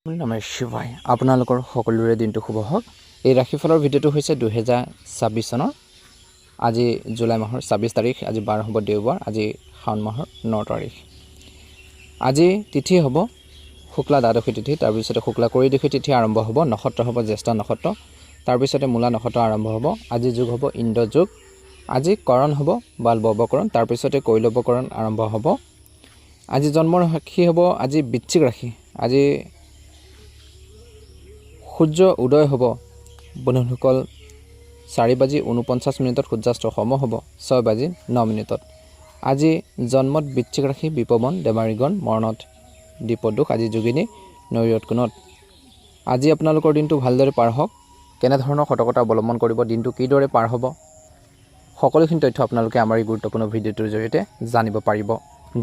নমস্কাৰ শিৱাই আপোনালোকৰ সকলোৰে দিনটো শুভ হওক। এই ৰাশিফলৰ ভিডিঅ'টো হৈছে 2026 চনৰ আজি জুলাই মাহৰ 26 তাৰিখ, আজি 12 হ'ব দেওবাৰ, আজি শাওণ মাহৰ 9 তাৰিখ। আজি তিথি হ'ব শুক্লা দ্বাদশী তিথি, তাৰপিছতে শুক্লা কৰিদশী তিথি আৰম্ভ হ'ব, নক্ষত্ৰ হ'ব জ্যেষ্ঠ নক্ষত্ৰ, তাৰপিছতে মূলা নক্ষত্ৰ আৰম্ভ হ'ব। আজি যুগ হ'ব ইন্দ্ৰ যুগ, আজি কৰণ হ'ব বালবকৰণ, তাৰপিছতে কৈলৱকৰণ আৰম্ভ হ'ব। আজি জন্মৰ ৰাশি হ'ব আজি বৃশ্চিক ৰাশি। আজি সূৰ্য উদয় হ'ব বন্ধুসকল 4:49 সূৰ্যাস্ত সম হ'ব 6:09। আজি জন্মত বৃশ্চিক ৰাশি বিপৱন দেৱাৰীগণ মৰণত দ্বীপদোষ, আজি যোগিনী নৈৰত কোণত। আজি আপোনালোকৰ দিনটো ভালদৰে পাৰ হওক। কেনেধৰণৰ সতৰ্কতা অৱলম্বন কৰিব, দিনটো কিদৰে পাৰ হ'ব, সকলোখিনি তথ্য আপোনালোকে আমাৰ এই গুৰুত্বপূৰ্ণ ভিডিঅ'টোৰ জৰিয়তে জানিব পাৰিব।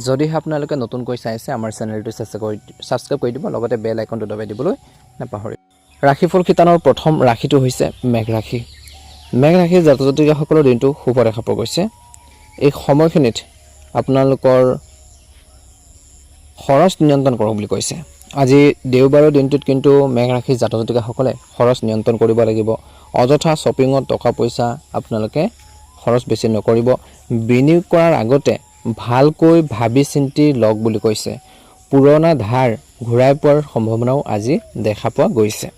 যদিহে আপোনালোকে নতুনকৈ চাই আছে আমাৰ চেনেলটো ছাবস্ক্ৰাইব কৰি দিব, লগতে বেল আইকনটো দবাই দিবলৈ নাপাহৰিব। ৰাশিফল শিতানৰ প্ৰথম ৰাশিটো হৈছে মেঘ ৰাশি। মেঘ ৰাশিৰ জাতক জাতিকাসকলৰ দিনটো শুভ দেখা পোৱা গৈছে। এই সময়খিনিত আপোনালোকৰ খৰচ নিয়ন্ত্ৰণ কৰক বুলি কৈছে। আজি দেওবাৰৰ দিনটোত কিন্তু মেঘ ৰাশিৰ জাতক জাতিকাসকলে খৰচ নিয়ন্ত্ৰণ কৰিব লাগিব। অযথা শ্বপিঙত টকা পইচা আপোনালোকে খৰচ বেছি নকৰিব। বিনিয়োগ কৰাৰ আগতে ভালকৈ ভাবি চিন্তি লওক বুলি কৈছে। পুৰণা ধাৰ ঘূৰাই পোৱাৰ সম্ভাৱনাও আজি দেখা পোৱা গৈছে।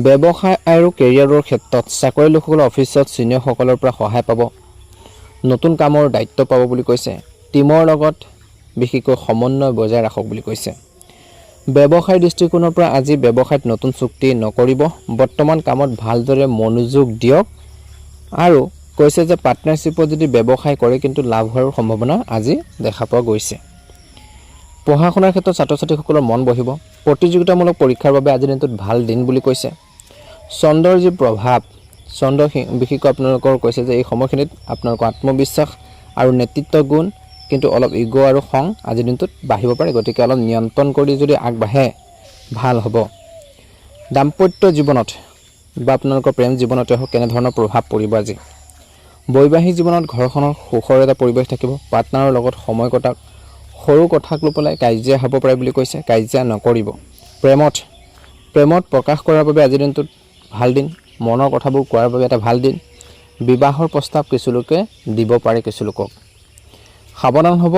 ব্যৱসায় আৰু কেৰিয়াৰৰ ক্ষেত্ৰত চাকৰি লোকসকলৰ অফিচত ছিনিয়ৰসকলৰ পৰা সহায় পাব, নতুন কামৰ দায়িত্ব পাব বুলি কৈছে। টিমৰ লগত বিশেষকৈ সমন্বয় বজাই ৰাখক বুলি কৈছে। ব্যৱসায়ৰ দৃষ্টিকোণৰ পৰা আজি ব্যৱসায়ত নতুন চুক্তি নকৰিব, বৰ্তমান কামত ভালদৰে মনোযোগ দিয়ক। আৰু কৈছে যে পাৰ্টনাৰশ্বিপত যদি ব্যৱসায় কৰে কিন্তু লাভ হোৱাৰ সম্ভাৱনা আজি দেখা পোৱা গৈছে। পঢ়া শুনাৰ ক্ষেত্ৰত ছাত্ৰ ছাত্ৰীসকলৰ মন বহিব। প্ৰতিযোগিতামূলক পৰীক্ষাৰ বাবে আজিৰ দিনটোত ভাল দিন বুলি কৈছে। চন্দ্ৰৰ যি প্ৰভাৱ, চন্দ্ৰ বিশেষকৈ আপোনালোকৰ কৈছে যে এই সময়খিনিত আপোনালোকৰ আত্মবিশ্বাস আৰু নেতৃত্ব গুণ, কিন্তু অলপ ইগ' আৰু খং আজিৰ দিনটোত বাঢ়িব পাৰে, গতিকে অলপ নিয়ন্ত্ৰণ কৰি যদি আগবাঢ়ে ভাল হ'ব। দাম্পত্য জীৱনত বা আপোনালোকৰ প্ৰেম জীৱনতে হওক কেনেধৰণৰ প্ৰভাৱ পৰিব আজি। বৈবাহিক জীৱনত ঘৰখনৰ সুখৰ এটা পৰিৱেশ থাকিব। পাৰ্টনাৰৰ লগত সময় কটাওক। সৰু কথাক লৈ পেলাই কাজিয়া হ'ব পাৰে বুলি কৈছে, কাজিয়া নকৰিব। প্ৰেমত প্ৰকাশ কৰাৰ বাবে আজিৰ দিনটোত ভাল দিন, মনৰ কথাবোৰ কোৱাৰ বাবে এটা ভাল দিন। বিবাহৰ প্ৰস্তাৱ কিছু লোকে দিব পাৰে কিছু লোকক। সাৱধান হ'ব,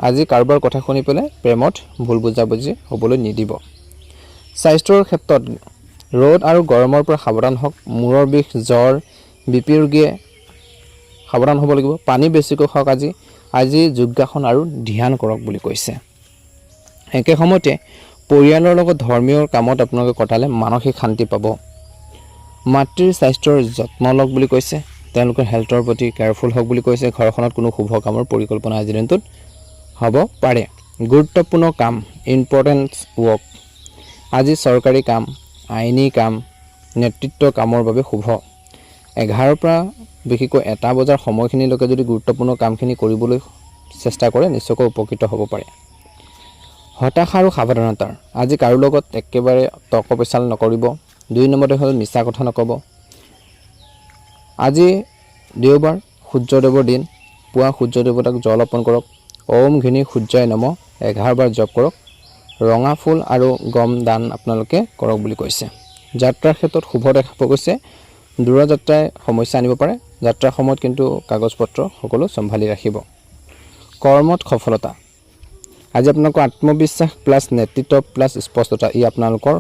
আজি কাৰোবাৰ কথা শুনি পেলাই প্ৰেমত ভুল বুজাবুজি হ'বলৈ নিদিব। স্বাস্থ্যৰ ক্ষেত্ৰত ৰ'দ আৰু গৰমৰ পৰা সাৱধান হওক। মূৰৰ বিষ, জ্বৰ, BP ৰোগীয়ে সাৱধান হ'ব লাগিব। পানী বেছিকৈ খাওক। আজি যোগাসন আৰু ধ্যান কৰক বুলি কৈছে। একে সময়তে পৰিয়ালৰ লগত ধৰ্মীয় কামত আপোনালোকে কটালে মানসিক শান্তি পাব। মাতৃৰ স্বাস্থ্যৰ যত্ন লওক বুলি কৈছে। তেওঁলোকৰ হেল্থৰ প্ৰতি কেয়াৰফুল হওক বুলি কৈছে। ঘৰখনত কোনো শুভ কামৰ পৰিকল্পনা আজিৰ দিনটোত হ'ব পাৰে। গুৰুত্বপূৰ্ণ কাম, ইম্পৰ্টেণ্ট ৱৰ্ক, আজি চৰকাৰী কাম, আইনী কাম, নেতৃত্ব কামৰ বাবে শুভ। 11ৰ পৰা বিশেষকৈ 1 বজাৰ সময়খিনিলৈকে যদি গুৰুত্বপূৰ্ণ কামখিনি কৰিবলৈ চেষ্টা কৰে নিশ্চয়কৈ উপকৃত হ'ব পাৰে। হতাশা আৰু সাৱধানতাৰ, আজি কাৰো লগত একেবাৰে তৰ্ক পেচাল নকৰিব। 2 নম্বৰতে হ'ল মিছা কথা নক'ব। আজি দেওবাৰ, সূৰ্যদেৱৰ দিন, পুৱা সূৰ্য দেৱতাক জল অৰ্পণ কৰক। ওম ঘিনী সূৰ্যায় নমঃ 11 বাৰ জপ কৰক। ৰঙা ফুল আৰু গম দান আপোনালোকে কৰক বুলি কৈছে। যাত্ৰাৰ ক্ষেত্ৰত শুভ দেখা পোৱা গৈছে। দূৰযাত্ৰাই সমস্যা আনিব পাৰে। যাত্ৰাৰ সময়ত কিন্তু কাগজ পত্ৰ সকলো চম্ভালি ৰাখিব। কৰ্মত সফলতা, আজি আপোনালোকৰ আত্মবিশ্বাস প্লাছ নেতৃত্ব প্লাছ স্পষ্টতা ই আপোনালোকৰ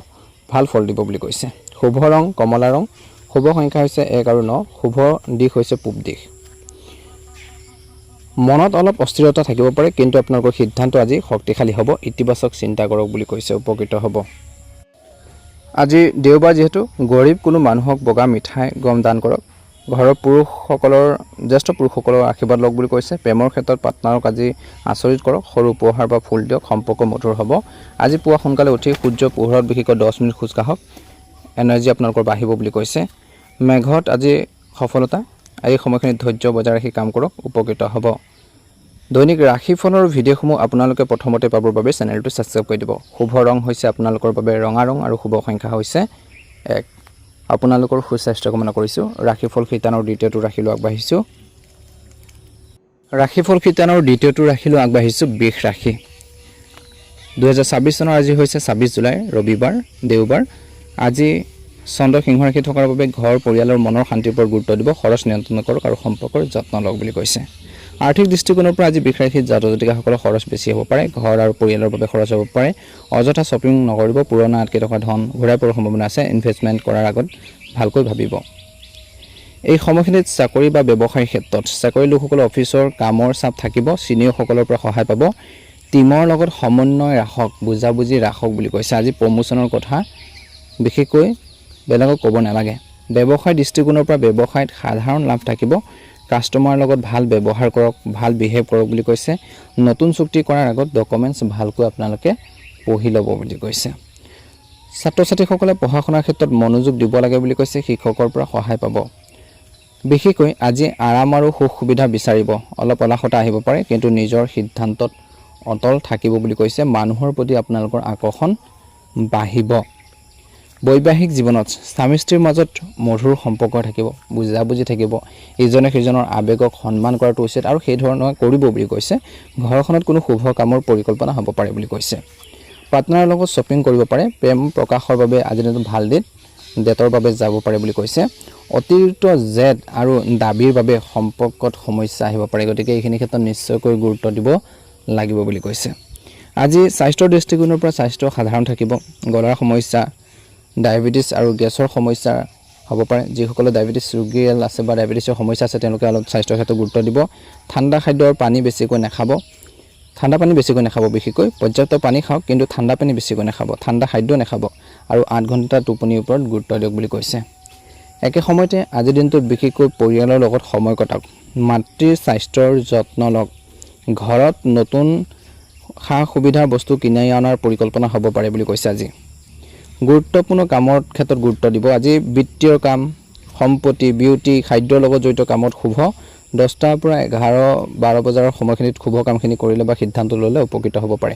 ভাল ফল দিব বুলি কৈছে। শুভ ৰং কমলা ৰং, শুভ সংখ্যা হৈছে 1 আৰু 9, শুভ দিশ হৈছে পূব দিশ। মনত অলপ অস্থিৰতা থাকিব পাৰে, কিন্তু আপোনালোকৰ সিদ্ধান্ত আজি শক্তিশালী হ'ব। ইতিবাচক চিন্তা কৰক বুলি কৈছে, উপকৃত হ'ব। আজি দেওবাৰ যিহেতু গৰীব কোনো মানুহক বগা মিঠাই গম দান কৰক। ঘৰৰ জ্যেষ্ঠ পুৰুষসকলৰ আশীৰ্বাদ লওক বুলি কৈছে। প্ৰেমৰ ক্ষেত্ৰত পাৰ্টনাৰক আজি আচৰিত কৰক। সৰু উপহাৰ বা ফুল দিয়ক, সম্পৰ্ক মধুৰ হ'ব। আজি পুৱা সোনকালে উঠি সূৰ্য পোহৰত বিশেষকৈ 10 মিনিট খোজ কাঢ়ক, এনাৰ্জি আপোনালোকৰ বাঢ়িব বুলি কৈছে। মেঘত আজি সফলতা, এই সময়খিনিত ধৈৰ্য বজাই ৰাখি কাম কৰক, উপকৃত হ'ব। দৈনিক ৰাশিফলৰ ভিডিঅ'সমূহ আপোনালোকে প্ৰথমতে পাবৰ বাবে চেনেলটো ছাবস্ক্ৰাইব কৰি দিব। শুভ ৰং হৈছে আপোনালোকৰ বাবে ৰঙা ৰং আৰু শুভ সংখ্যা হৈছে 1। আপোনালোকৰ সুস্বাস্থ্য কামনা কৰিছোঁ। ৰাশিফল শিতানৰ দ্বিতীয়টো ৰাশিলৈ আগবাঢ়িছোঁ। ৰাশিফল শিতানৰ দ্বিতীয়টো ৰাশিলৈ আগবাঢ়িছোঁ বৃষ ৰাশি। 2026 চনৰ আজি হৈছে 26 জুলাই ৰবিবাৰ দেওবাৰ আজি চন্দ্ৰ সিংহ ৰাশি থকাৰ বাবে ঘৰ পৰিয়ালৰ মনৰ শান্তিৰ ওপৰত গুৰুত্ব দিব খৰচ নিয়ন্ত্ৰণ কৰক আৰু সম্পৰ্কৰ যত্ন লওক বুলি কৈছে আৰ্থিক দৃষ্টিকোণৰ পৰা আজি বৃষ ৰাশিৰ জাতক জাতিকাসকলৰ খৰচ বেছি হ'ব পাৰে ঘৰ আৰু পৰিয়ালৰ বাবে খৰচ হ'ব পাৰে অযথা শ্বপিং নকৰিব পুৰণা আটকি থকা ধন ঘূৰাই পোৱাৰ সম্ভাৱনা আছে ইনভেষ্টমেণ্ট কৰাৰ আগত ভালকৈ ভাবিব এই সময়খিনিত চাকৰি বা ব্যৱসায়ৰ ক্ষেত্ৰত চাকৰি লোকসকলৰ অফিচৰ কামৰ চাপ থাকিব চিনিয়ৰসকলৰ পৰা সহায় পাব টিমৰ লগত সমন্বয় ৰাখক বুজাবুজি ৰাখক বুলি কৈছে আজি প্ৰমোচনৰ কথা বিশেষকৈ বেলেগক ক'ব নালাগে ব্যৱসায় দৃষ্টিকোণৰ পৰা ব্যৱসায়ত সাধাৰণ লাভ থাকিব কাষ্টমাৰৰ লগত ভাল ব্যৱহাৰ কৰক ভাল বিহেভ কৰক বুলি কৈছে নতুন চুক্তি কৰাৰ আগত ডকুমেণ্টছ ভালকৈ আপোনালোকে পঢ়ি ল'ব বুলি কৈছে ছাত্ৰ ছাত্ৰীসকলে পঢ়া শুনাৰ ক্ষেত্ৰত মনোযোগ দিব লাগে বুলি কৈছে শিক্ষকৰ পৰা সহায় পাব বিশেষকৈ আজি আৰাম আৰু সুখ সুবিধা বিচাৰিব অলপ অলাখতা আহিব পাৰে কিন্তু নিজৰ সিদ্ধান্তত অটল থাকিব বুলি কৈছে মানুহৰ প্ৰতি আপোনালোকৰ আকৰ্ষণ বাঢ়িব বৈবাহিক জীৱনত স্বামী স্ত্ৰীৰ মাজত মধুৰ সম্পৰ্ক থাকিব বুজাবুজি থাকিব ইজনে সিজনৰ আবেগক সন্মান কৰাটো উচিত আৰু সেই ধৰণৰ কৰিব বুলি কৈছে ঘৰখনত কোনো শুভ কামৰ পৰিকল্পনা হ'ব পাৰে বুলি কৈছে পাৰ্টনাৰৰ লগত শ্বপিং কৰিব পাৰে প্ৰেম প্ৰকাশৰ বাবে আজি দিনটো ভাল দিন ডেটৰ বাবে যাব পাৰে বুলি কৈছে অতিৰিক্ত জেদ আৰু দাবীৰ বাবে সম্পৰ্কত সমস্যা আহিব পাৰে গতিকে এইখিনি ক্ষেত্ৰত নিশ্চয়কৈ গুৰুত্ব দিব লাগিব বুলি কৈছে আজি স্বাস্থ্যৰ দৃষ্টিকোণৰ পৰা স্বাস্থ্য সাধাৰণ থাকিব গলাৰ সমস্যা ডায়েবেটিছ আৰু গেছৰ সমস্যা হ'ব পাৰে যিসকলে ডায়েবেটিছ ৰোগী আছে বা ডায়েবেটিছৰ সমস্যা আছে তেওঁলোকে অলপ স্বাস্থ্যৰ ক্ষেত্ৰত গুৰুত্ব দিব ঠাণ্ডা খাদ্যৰ পানী বেছিকৈ নাখাব ঠাণ্ডা পানী বেছিকৈ নাখাব বিশেষকৈ পৰ্যাপ্ত পানী খাওক কিন্তু ঠাণ্ডা পানী বেছিকৈ নাখাব ঠাণ্ডা খাদ্য নাখাব আৰু 8 ঘণ্টা টোপনিৰ ওপৰত গুৰুত্ব দিয়ক বুলি কৈছে একে সময়তে আজিৰ দিনটোত বিশেষকৈ পৰিয়ালৰ লগত সময় কটাওক মাতৃৰ স্বাস্থ্যৰ যত্ন লওক ঘৰত নতুন সা সুবিধাৰ বস্তু কিনি অনাৰ পৰিকল্পনা হ'ব পাৰে বুলি কৈছে আজি গুৰুত্বপূৰ্ণ কামৰ ক্ষেত্ৰত গুৰুত্ব দিব আজি বিত্তীয় কাম সম্পত্তি বিউটি খাদ্যৰ লগত জড়িত কামত শুভ 10টাৰ পৰা 11-12 বজাৰ সময়খিনিত শুভ কামখিনি কৰিলে বা সিদ্ধান্ত ল'লে উপকৃত হ'ব পাৰে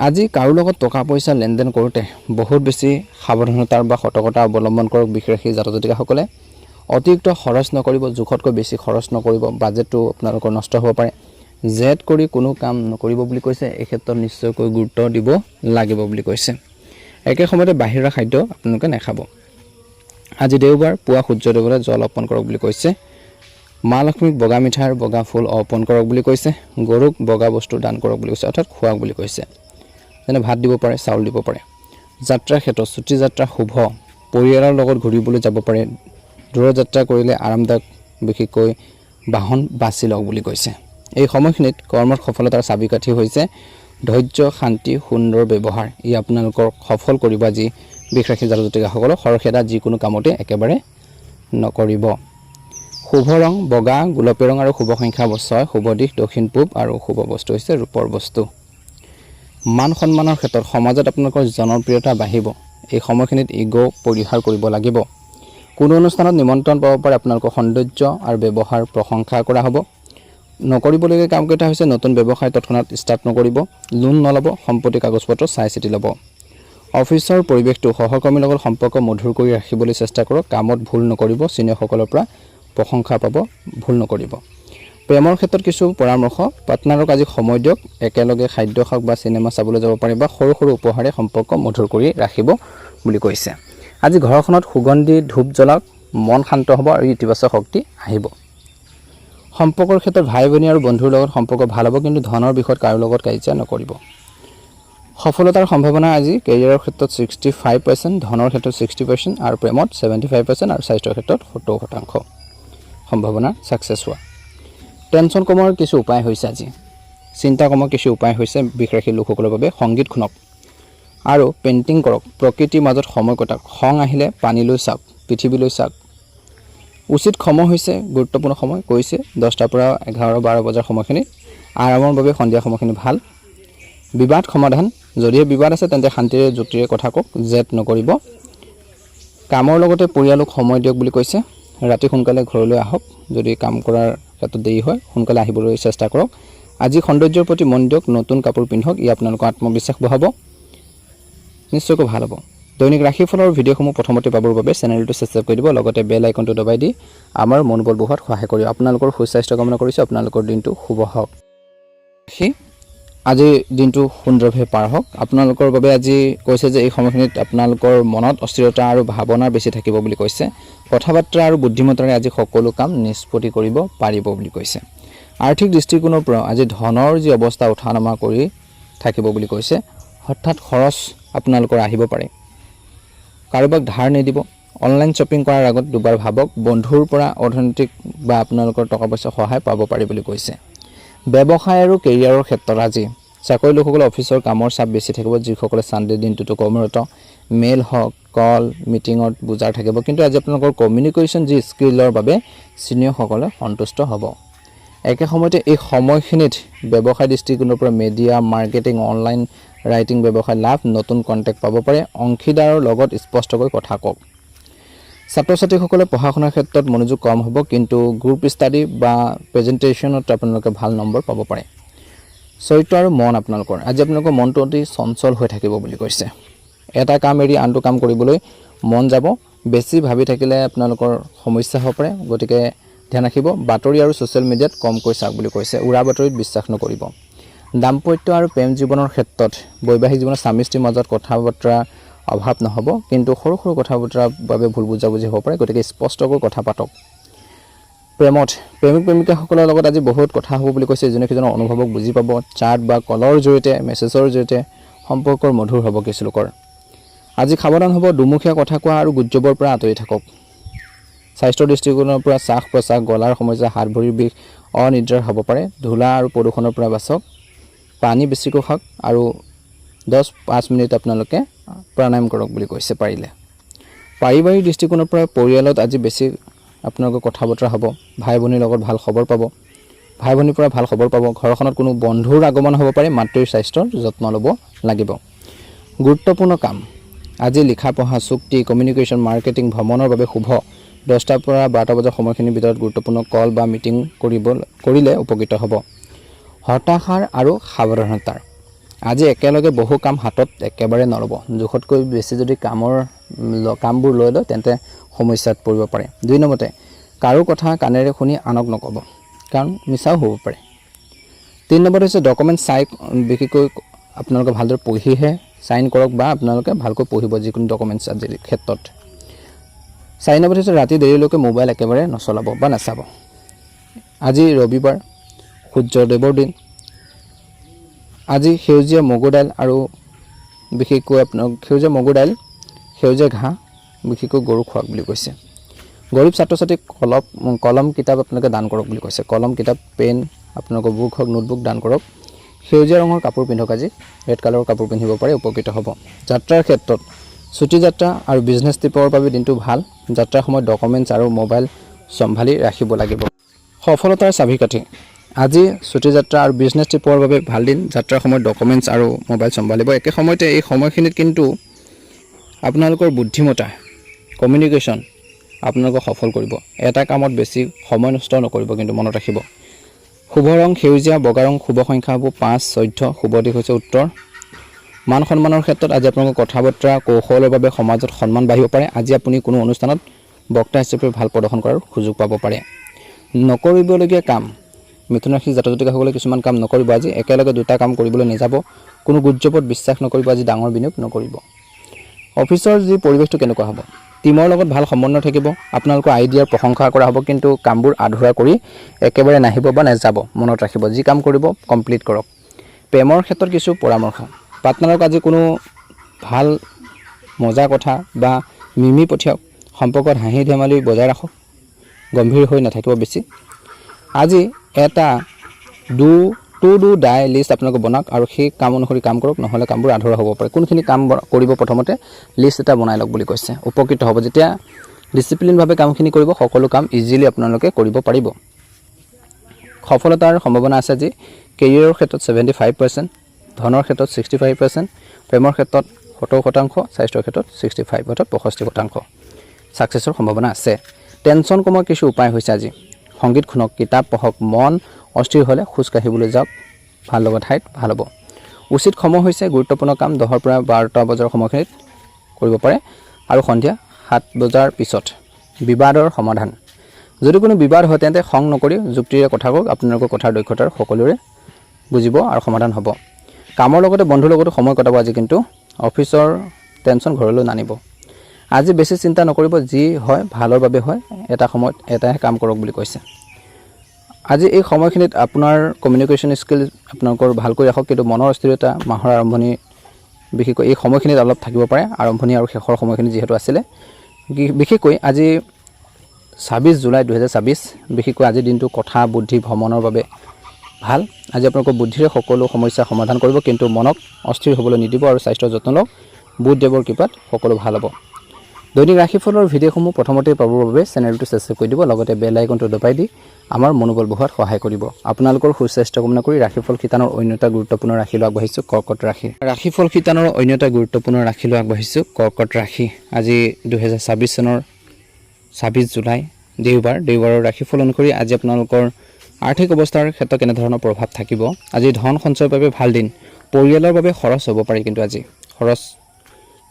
আজি কাৰো লগত টকা পইচা লেনদেন কৰোঁতে বহুত বেছি সাৱধানতাৰ বা সতৰ্কতা অৱলম্বন কৰক বিশেষকৈ জাতক জাতিকাসকলে অতিৰিক্ত খৰচ নকৰিব জোখতকৈ বেছি খৰচ নকৰিব বাজেটটো আপোনালোকৰ নষ্ট হ'ব পাৰে জেদ কৰি কোনো কাম নকৰিব বুলি কৈছে এই ক্ষেত্ৰত নিশ্চয়কৈ গুৰুত্ব দিব লাগিব বুলি কৈছে একে সময়তে বাহিৰা খাদ্য আপোনালোকে নাখাব আজি দেওবাৰ পুৱা সূৰ্যোদয়লৈ জল অৰ্পণ কৰক বুলি কৈছে মা লক্ষ্মীক বগা মিঠাই আৰু বগা ফুল অৰ্পণ কৰক বুলি কৈছে গৰুক বগা বস্তু দান কৰক বুলি কৈছে অৰ্থাৎ খোৱাক বুলি কৈছে যেনে ভাত দিব পাৰে চাউল দিব পাৰে যাত্ৰাৰ ক্ষেত্ৰত ছুটি যাত্ৰা শুভ পৰিয়ালৰ লগত ঘূৰিবলৈ যাব পাৰে দূৰ যাত্ৰা কৰিলে আৰামদায়ক বিশেষকৈ বাহন বাছি লওক বুলি কৈছে এই সময়খিনিত কৰ্মত সফলতাৰ চাবিকাঠি হৈছে ধৈৰ্য শান্তি সুন্দৰ ব্যৱহাৰ ই আপোনালোকক সফল কৰিব আজি বৃষ ৰাশিৰ জাতক জাতিকাসকলক খৰখেদা যিকোনো কামতে একেবাৰে নকৰিব শুভ ৰং বগা গোলপীয় ৰং আৰু শুভ সংখ্যা 6 শুভ দিশ দক্ষিণ পূব আৰু শুভ বস্তু হৈছে ৰূপৰ বস্তু মান সন্মানৰ ক্ষেত্ৰত সমাজত আপোনালোকৰ জনপ্ৰিয়তা বাঢ়িব এই সময়খিনিত ইগো পৰিহাৰ কৰিব লাগিব কোনো অনুষ্ঠানত নিমন্ত্ৰণ পাব পাৰে আপোনালোকৰ সৌন্দৰ্য আৰু ব্যৱহাৰ প্ৰশংসা কৰা হ'ব নকৰিবলগীয়া কামকেইটা হৈছে নতুন ব্যৱসায় তৎক্ষণাত ষ্টাৰ্ট নকৰিব লোন নল'ব সম্পত্তি কাগজপত্ৰ চাই চিতি ল'ব অফিচৰ পৰিৱেশটো সহকৰ্মীৰ লগত সম্পৰ্ক মধুৰ কৰি ৰাখিবলৈ চেষ্টা কৰক কামত ভুল নকৰিব চিনিয়ৰসকলৰ পৰা প্ৰশংসা পাব ভুল নকৰিব প্ৰেমৰ ক্ষেত্ৰত কিছু পৰামৰ্শ পাৰ্টনাৰক আজি সময় দিয়ক একেলগে খাদ্য খাওক বা চিনেমা চাবলৈ যাব পাৰে বা সৰু সৰু উপহাৰে সম্পৰ্ক মধুৰ কৰি ৰাখিব বুলি কৈছে আজি ঘৰখনত সুগন্ধি ধূপ জ্বলাওক মন শান্ত হ'ব আৰু ইতিবাচক শক্তি আহিব সম্পৰ্কৰ ক্ষেত্ৰত ভাই ভনী আৰু বন্ধুৰ লগত সম্পৰ্ক ভাল হ'ব কিন্তু ধনৰ বিষয়ত কাৰো লগত কাজিয়া নকৰিব সফলতাৰ সম্ভাৱনা আজি কেৰিয়াৰৰ ক্ষেত্ৰত 65% ধনৰ ক্ষেত্ৰত 60% আৰু প্ৰেমত 75% আৰু স্বাস্থ্যৰ ক্ষেত্ৰত 70% সম্ভাৱনা সাকসেস হোৱা টেনচন কমৰ কিছু উপায় হৈছে আজি চিন্তা কমৰ কিছু উপায় হৈছে বৃষ ৰাশিৰ লোকসকলৰ বাবে সংগীত শুনক আৰু পেইন্টিং কৰক প্ৰকৃতিৰ মাজত সময় কটাওক খং আহিলে পানীলৈ চাওক পৃথিৱীলৈ চাওক উচিত সময় হৈছে গুৰুত্বপূৰ্ণ সময় কৈছে 10টাৰ পৰা 11-12 বজাৰ সময়খিনি আৰামৰ বাবে সন্ধিয়া সময়খিনি ভাল বিবাদ সমাধান যদিহে বিবাদ আছে তেন্তে শান্তিৰে যুক্তিৰে কথা কওক জেদ নকৰিব কামৰ লগতে পৰিয়ালক সময় দিয়ক বুলি কৈছে ৰাতি সোনকালে ঘৰলৈ আহক যদি কাম কৰাৰ ক্ষেত্ৰত দেৰি হয় সোনকালে আহিবলৈ চেষ্টা কৰক আজি সৌন্দৰ্যৰ প্ৰতি মন দিয়ক নতুন কাপোৰ পিন্ধক ই আপোনালোকৰ আত্মবিশ্বাস বঢ়াব নিশ্চয়কৈ ভাল হ'ব দৈনিক ৰাশিফলৰ ভিডিঅ'সমূহ প্ৰথমতে পাবৰ বাবে চেনেলটো সাবস্ক্ৰাইব কৰি দিব লগতে বেল আইকনটো দবাই দি আমাৰ মনোবল বঢ়োৱাত সহায় কৰিব আপোনালোকৰ সুস্বাস্থ্য কামনা কৰিছো আপোনালোকৰ দিনটো শুভ হওক আজি দিনটো সুন্দৰভাৱে পাৰ হওক। আপোনালোকৰ বাবে আজি কৈছে যে এই সময়খিনিত আপোনালোকৰ মনত অস্থিৰতা আৰু ভাৱনা বেছি থাকিব বুলি কৈছে। কথা বাৰ্তা আৰু বুদ্ধিমত্তাৰে আজি সকলো কাম নিষ্পত্তি কৰিব পাৰিব বুলি কৈছে। আৰ্থিক দৃষ্টিকোণৰ পৰা আজি ধনৰ যি অৱস্থা উঠা নমা কৰি থাকিব বুলি কৈছে। হঠাৎ খৰচ আপোনালোকৰ আহিব পাৰে। কাৰোবাক ধাৰ নিদিব। অনলাইন শ্বপিং কৰাৰ আগত দুবাৰ ভাবক। বন্ধুৰ পৰা অৰ্থনৈতিক বা আপোনালোকৰ টকা পইচা সহায় পাব পাৰি বুলি কৈছে। ব্যৱসায় আৰু কেৰিয়াৰৰ ক্ষেত্ৰত আজি চাকৰি লোকসকলে অফিচৰ কামৰ চাপ বেছি থাকিব। যিসকলে চানডে দিনটোতো কৰ্মৰত, মেইল হওক, কল, মিটিঙত বুজাৰ থাকিব। কিন্তু আজি আপোনালোকৰ কমিউনিকেশ্যন যি স্কিলৰ বাবে চিনিয়ৰসকলে সন্তুষ্ট হ'ব। একে সময়তে এই সময়খিনিত ব্যৱসায় দৃষ্টিকোণৰ পৰা মিডিয়া, মাৰ্কেটিং, অনলাইন ৰাইটিং ব্যৱসায় লাভ, নতুন কণ্টেক্ট পাব পাৰে। অংশীদাৰৰ লগত স্পষ্টকৈ কথা কওক। ছাত্ৰ ছাত্ৰীসকলে পঢ়া শুনাৰ ক্ষেত্ৰত মনোযোগ কম হ'ব, কিন্তু গ্ৰুপ ষ্টাডি বা প্ৰেজেণ্টেশ্যনত আপোনালোকে ভাল নম্বৰ পাব পাৰে। চৰিত্ৰ আৰু মন আপোনালোকৰ আজি আপোনালোকৰ মনটো অতি চঞ্চল হৈ থাকিব বুলি কৈছে। এটা কাম এৰি আনটো কাম কৰিবলৈ মন যাব। বেছি ভাবি থাকিলে আপোনালোকৰ সমস্যা হ'ব পাৰে, গতিকে ধ্যান ৰাখিব। বাতৰি আৰু ছ'চিয়েল মিডিয়াত কমকৈ চাওক বুলি কৈছে। উৰা বাতৰিত বিশ্বাস নকৰিব। দাম্পত্য আৰু প্ৰেম জীৱনৰ ক্ষেত্ৰত বৈবাহিক জীৱনত স্বামী স্ত্ৰীৰ মাজত কথা বতৰা অভাৱ নহ'ব, কিন্তু সৰু সৰু কথা বতৰাৰ বাবে ভুল বুজাবুজি হ'ব পাৰে, গতিকে স্পষ্টকৈ কথা পাতক। প্ৰেমত প্ৰেমিক প্ৰেমিকাসকলৰ লগত আজি বহুত কথা হ'ব বুলি কৈছে। ইজনে সিজনৰ অনুভৱক বুজি পাব। চাট বা কলৰ জৰিয়তে, মেছেজৰ জৰিয়তে সম্পৰ্কৰ মধুৰ হ'ব কিছু লোকৰ। আজি সাৱধান হ'ব। দুমুখীয়া কথা কোৱা আৰু গুজবৰ পৰা আঁতৰি থাকক। স্বাস্থ্যৰ দৃষ্টিকোণৰ পৰা শ্বাস প্ৰশ্বাস, গলাৰ সমস্যা, হাত ভৰিৰ বিষ, অনিদ্ৰাৰ হ'ব পাৰে। ধূলা আৰু প্ৰদূষণৰ পৰা বাচক। পানী বেছিকৈ খাওক আৰু 10-5 মিনিট আপোনালোকে প্ৰাণায়াম কৰক বুলি কৈছে পাৰিলে। পাৰিবাৰিক দৃষ্টিকোণৰ পৰা পৰিয়ালত আজি বেছি আপোনালোকৰ কথা বতৰা হ'ব। ভাই ভনীৰ লগত ভাল খবৰ পাব। ভাই ভনীৰ পৰা ভাল খবৰ পাব। ঘৰখনত কোনো বন্ধুৰ আগমন হ'ব পাৰে। মাতৃৰ স্বাস্থ্যৰ যত্ন ল'ব লাগিব। গুৰুত্বপূৰ্ণ কাম আজি লিখা পঢ়া, চুক্তি, কমিউনিকেশ্যন, মাৰ্কেটিং, ভ্ৰমণৰ বাবে শুভ। 10টাৰ পৰা 12টা বজাৰ সময়খিনিৰ ভিতৰত গুৰুত্বপূৰ্ণ কল বা মিটিং কৰিলে উপকৃত হ'ব। হতাশাৰ আৰু সাৱধানতাৰ আজি একেলগে বহু কাম হাতত একেবাৰে নল'ব। জোখতকৈ বেছি যদি কামবোৰ লৈ লয় তেন্তে সমস্যাত পৰিব পাৰে। 2 নম্বৰতে কাৰো কথা কাণেৰে শুনি আনক নক'ব, কাৰণ মিছাও হ'ব পাৰে। 3 নম্বৰত হৈছে ডকুমেণ্ট চাই বিশেষকৈ আপোনালোকে ভালদৰে পঢ়িহে চাইন কৰক বা আপোনালোকে ভালকৈ পঢ়িব যিকোনো ডকুমেণ্টছ আজিৰ ক্ষেত্ৰত। 4 নম্বৰত হৈছে ৰাতি দেৰিলৈকে মোবাইল একেবাৰে নচলাব বা নাচাব। আজি ৰবিবাৰ, সূৰ্যদেৱৰ দিন। আজি সেউজীয়া মগু দাইল আৰু বিশেষকৈ সেউজীয়া মগু দাইল, সেউজীয়া ঘাঁহ বিশেষকৈ গৰু খোৱাক বুলি কৈছে। গৰীব ছাত্ৰ ছাত্ৰীক কলম কিতাপ আপোনালোকে দান কৰক বুলি কৈছে। কলম কিতাপ, পেন, আপোনালোকৰ বুক হওক, নোটবুক দান কৰক। সেউজীয়া ৰঙৰ কাপোৰ পিন্ধক। আজি ৰেড কালাৰৰ কাপোৰ পিন্ধিব পাৰে, উপকৃত হ'ব। যাত্ৰাৰ ক্ষেত্ৰত ছুটি যাত্ৰা আৰু বিজনেছ ট্ৰিপৰ বাবে দিনটো ভাল। যাত্ৰাৰ সময়ত ডকুমেণ্টছ আৰু মোবাইল চম্ভালি ৰাখিব লাগিব। সফলতাৰ চাবিকাঠি আজি ছুটি যাত্ৰা আৰু বিজনেছ ট্ৰিপৰ বাবে ভাল দিন। যাত্ৰাৰ সময়ত ডকুমেণ্টছ আৰু মোবাইল চম্ভালিব। একে সময়তে এই সময়খিনিত কিন্তু আপোনালোকৰ বুদ্ধিমত্তা, কমিউনিকেশ্যন আপোনালোকক সফল কৰিব। এটা কামত বেছি সময় নষ্ট নকৰিব, কিন্তু মনত ৰাখিব। শুভ ৰং সেউজীয়া, বগা ৰং শুভ সংখ্যা হ'ব 5, 14। শুভ দিশ হৈছে উত্তৰ। মান সন্মানৰ ক্ষেত্ৰত আজি আপোনালোকৰ কথা বতৰা কৌশলৰ বাবে সমাজত সন্মান বাঢ়িব পাৰে। আজি আপুনি কোনো অনুষ্ঠানত বক্তা হিচাপে ভাল প্ৰদৰ্শন কৰাৰ সুযোগ পাব পাৰে। নকৰিবলগীয়া কাম মিথুন ৰাশিৰ জাতক জাতিকাসকলে কিছুমান কাম নকৰিব। আজি একেলগে 2টা কাম কৰিবলৈ নাযাব। কোনো গুজবত বিশ্বাস নকৰিব। আজি ডাঙৰ বিনিয়োগ নকৰিব। অফিচৰ যি পৰিৱেশটো কেনেকুৱা হ'ব? টিমৰ লগত ভাল সমন্বয় থাকিব। আপোনালোকৰ আইডিয়াৰ প্ৰশংসা কৰা হ'ব, কিন্তু কামবোৰ আধৰুৱা কৰি একেবাৰে নাহিব বা নাযাব। মনত ৰাখিব, যি কাম কৰিব কমপ্লিট কৰক। প্ৰেমৰ ক্ষেত্ৰত কিছু পৰামৰ্শ। পাৰ্টনাৰক আজি কোনো ভাল মজা কথা বা মিমি পঠিয়াওক। সম্পৰ্কত হাঁহি ধেমালি বজাই ৰাখক। গম্ভীৰ হৈ নাথাকিব বেছি। আজি এটা টু ডু ডাই লিষ্ট আপোনালোকে বনাওক আৰু সেই কাম অনুসৰি কাম কৰক, নহ'লে কামবোৰ আধৰুৱা হ'ব পাৰে। কোনখিনি কাম কৰিব প্ৰথমতে লিষ্ট এটা বনাই লওক বুলি কৈছে। উপকৃত হ'ব। যেতিয়া ডিচিপ্লিনভাৱে কামখিনি কৰিব, সকলো কাম ইজিলি আপোনালোকে কৰিব পাৰিব। সফলতাৰ সম্ভাৱনা আছে। আজি কেৰিয়াৰৰ ক্ষেত্ৰত 75%, ধনৰ ক্ষেত্ৰত 65%, প্ৰেমৰ ক্ষেত্ৰত 70%, স্বাস্থ্যৰ ক্ষেত্ৰত 65 অৰ্থাৎ 65% ছাকচেছৰ সম্ভাৱনা আছে। টেনশ্যন কমোৱাৰ কিছু উপায় হৈছে আজি সংগীত শুনক, কিতাপ পঢ়ক। মন অস্থিৰ হ'লে খোজ কাঢ়িবলৈ যাওক। ভাল লগা ঠাইত ভাল হ'ব। উচিত সময় হৈছে গুৰুত্বপূৰ্ণ কাম 10ৰ পৰা 12টা বজাৰ সময়খিনিত কৰিব পাৰে আৰু সন্ধিয়া 7 বজাৰ পিছত। বিবাদৰ সমাধান যদি কোনো বিবাদ হয় তেন্তে খং নকৰি যুক্তিৰে কথা কওক। আপোনালোকৰ কথাৰ দক্ষতাৰ সকলোৰে বুজিব আৰু সমাধান হ'ব। কামৰ লগতে বন্ধুৰ লগতো সময় কটাব আজি, কিন্তু অফিচৰ টেনশ্যন ঘৰলৈ নানিব। আজি বেছি চিন্তা নকৰিব, যি হয় ভালৰ বাবে হয়, এটা সময়ত এটাহে কাম কৰক বুলি কৈছে। আজি এই সময়খিনিত আপোনাৰ কমিউনিকেশ্যন স্কিল আপোনালোকৰ ভালকৈ ৰাখক, কিন্তু মনৰ অস্থিৰতা মাহৰ আৰম্ভণি বিশেষকৈ এই সময়খিনিত অলপ থাকিব পাৰে, আৰম্ভণি আৰু শেষৰ সময়খিনি যিহেতু আছিলে। বিশেষকৈ আজি 26 জুলাই 2024, বিশেষকৈ আজিৰ দিনটো কথা বুদ্ধি ভ্ৰমণৰ বাবে ভাল। আজি আপোনালোকৰ বুদ্ধিৰে সকলো সমস্যা সমাধান কৰিব, কিন্তু মনক অস্থিৰ হ'বলৈ নিদিব আৰু স্বাস্থ্যৰ যত্ন লওক। বুধদেৱৰ কৃপাত সকলো ভাল হ'ব। দৈনিক ৰাশিফলৰ ভিডিঅ'সমূহ প্ৰথমতে পাবৰ বাবে চেনেলটো ছাবস্ক্ৰাইব কৰি দিব, লগতে বেল আইকনটো দবাই দি আমাৰ মনোবল বঢ়োৱাত সহায় কৰিব। আপোনালোকৰ সুস্বাস্থ্য কামনা কৰি ৰাশিফল শিতানৰ অন্য এটা গুৰুত্বপূৰ্ণ ৰাশিলৈ আগবাঢ়িছোঁ, কৰ্কট ৰাশি। ৰাশিফল শিতানৰ অন্য এটা গুৰুত্বপূৰ্ণ ৰাশিলৈ আগবাঢ়িছোঁ, কৰ্কট ৰাশি। আজি 2024 চনৰ 26 জুলাই দেওবাৰৰ ৰাশিফল অনুসৰি আজি আপোনালোকৰ আৰ্থিক অৱস্থাৰ ক্ষেত্ৰত কেনেধৰণৰ প্ৰভাৱ থাকিব। আজি ধন সঞ্চয়ৰ বাবে ভাল দিন। পৰিয়ালৰ বাবে খৰচ হ'ব পাৰে, কিন্তু আজি খৰচ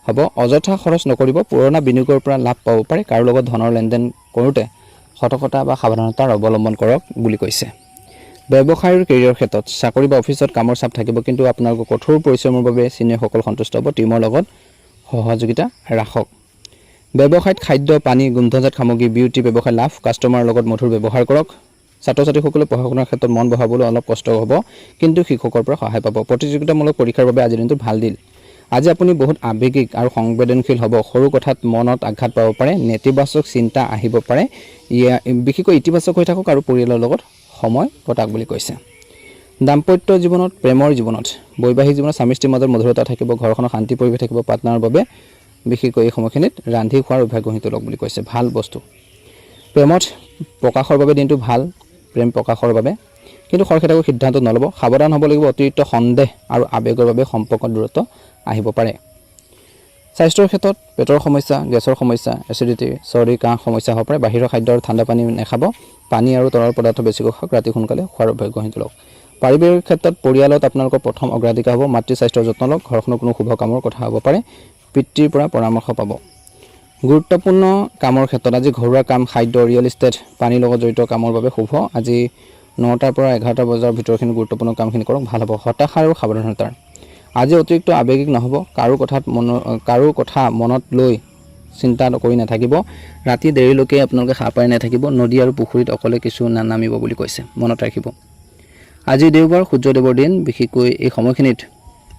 হ'ব। অযথা খৰচ নকৰিব, পুৰণা বিনিয়োগৰ পৰা লাভ পাব পাৰে। কাৰো লগত ধনৰ লেনদেন কৰোঁতে সতৰ্কতা বা সাৱধানতাৰ অৱলম্বন কৰক বুলি কৈছে। ব্যৱসায় আৰু কেৰিয়াৰৰ ক্ষেত্ৰত চাকৰি বা অফিচত কামৰ চাপ থাকিব, কিন্তু আপোনালোকৰ কঠোৰ পৰিশ্ৰমৰ বাবে চিনিয়ৰসকল সন্তুষ্ট হ'ব। টীমৰ লগত সহযোগিতা ৰাখক। ব্যৱসায়ত খাদ্য, পানী, গোন্ধজাত সামগ্ৰী, বিউটি ব্যৱসায় লাভ। কাষ্টমাৰৰ লগত মধুৰ ব্যৱহাৰ কৰক। ছাত্ৰ ছাত্ৰীসকলে পঢ়া শুনাৰ ক্ষেত্ৰত মন বহাবলৈ অলপ কষ্ট হ'ব, কিন্তু শিক্ষকৰ পৰা সহায় পাব। প্ৰতিযোগিতামূলক পৰীক্ষাৰ বাবে আজিৰ দিনটো ভাল দিন। আজি আপুনি বহুত আৱেগিক আৰু সংবেদনশীল হ'ব। সৰু কথাত মনত আঘাত পাব পাৰে, নেতিবাচক চিন্তা আহিব পাৰে। বিশেষকৈ ইতিবাচক হৈ থাকক আৰু পৰিয়ালৰ লগত সময় কটাওক বুলি কৈছে। দাম্পত্য জীৱনত, প্ৰেমৰ জীৱনত, বৈবাহিক জীৱনত স্বামী স্ত্ৰীৰ মাজত মধুৰতা থাকিব। ঘৰখনত শান্তি পৰিৱেশ থাকিব। পাৰ্টনাৰৰ বাবে বিশেষকৈ এই সময়খিনিত ৰান্ধি খোৱাৰ অভ্যাস গঢ়ি তোলক বুলি কৈছে। ভাল বস্তু। প্ৰেমত প্ৰকাশৰ বাবে দিনটো ভাল, প্ৰেম প্ৰকাশৰ বাবে, কিন্তু খৰখেদাকৈ সিদ্ধান্ত নল'ব। সাৱধান হ'ব লাগিব। অতিৰিক্ত সন্দেহ আৰু আৱেগৰ বাবে সম্পৰ্কত দূৰত্ব আহিব পাৰে। স্বাস্থ্যৰ ক্ষেত্ৰত পেটৰ সমস্যা, গেছৰ সমস্যা, এচিডিটি, চৰ্দি, কাহ সমস্যা হ'ব পাৰে। বাহিৰৰ খাদ্য আৰু ঠাণ্ডা পানী নাখাব। পানী আৰু তৰল পদাৰ্থ বেছিকৈ খাওক। ৰাতি সোনকালে খোৱাৰ অভ্যাস গঢ়ি তোলক। পাৰিবাৰিক ক্ষেত্ৰত পৰিয়ালত আপোনালোকৰ প্ৰথম অগ্ৰাধিকাৰ হ'ব। মাতৃ স্বাস্থ্যৰ যত্ন লওক। ঘৰখনৰ কোনো শুভ কামৰ কথা হ'ব পাৰে। পিতৃৰ পৰা পৰামৰ্শ পাব। গুৰুত্বপূৰ্ণ কামৰ ক্ষেত্ৰত আজি ঘৰুৱা কাম, খাদ্য, ৰিয়েল ইষ্টেট, পানীৰ লগত জড়িত কামৰ বাবে শুভ। আজি 9টাৰ পৰা 11টা বজাৰ ভিতৰখিনি গুৰুত্বপূৰ্ণ কামখিনি কৰক, ভাল হ'ব। হতাশা আৰু সাৱধানতাৰ। আজি অতিৰিক্ত আৱেগিক নহ'ব। কাৰো কথা মনত লৈ চিন্তা কৰি নাথাকিব। ৰাতি দেৰিলৈকে আপোনালোকে সাৰ পাই নাথাকিব। নদী আৰু পুখুৰীত অকলে কিছু নানামিব বুলি কৈছে, মনত ৰাখিব। আজি দেওবাৰ, সূৰ্যদেৱৰ দিন। বিশেষকৈ এই সময়খিনিত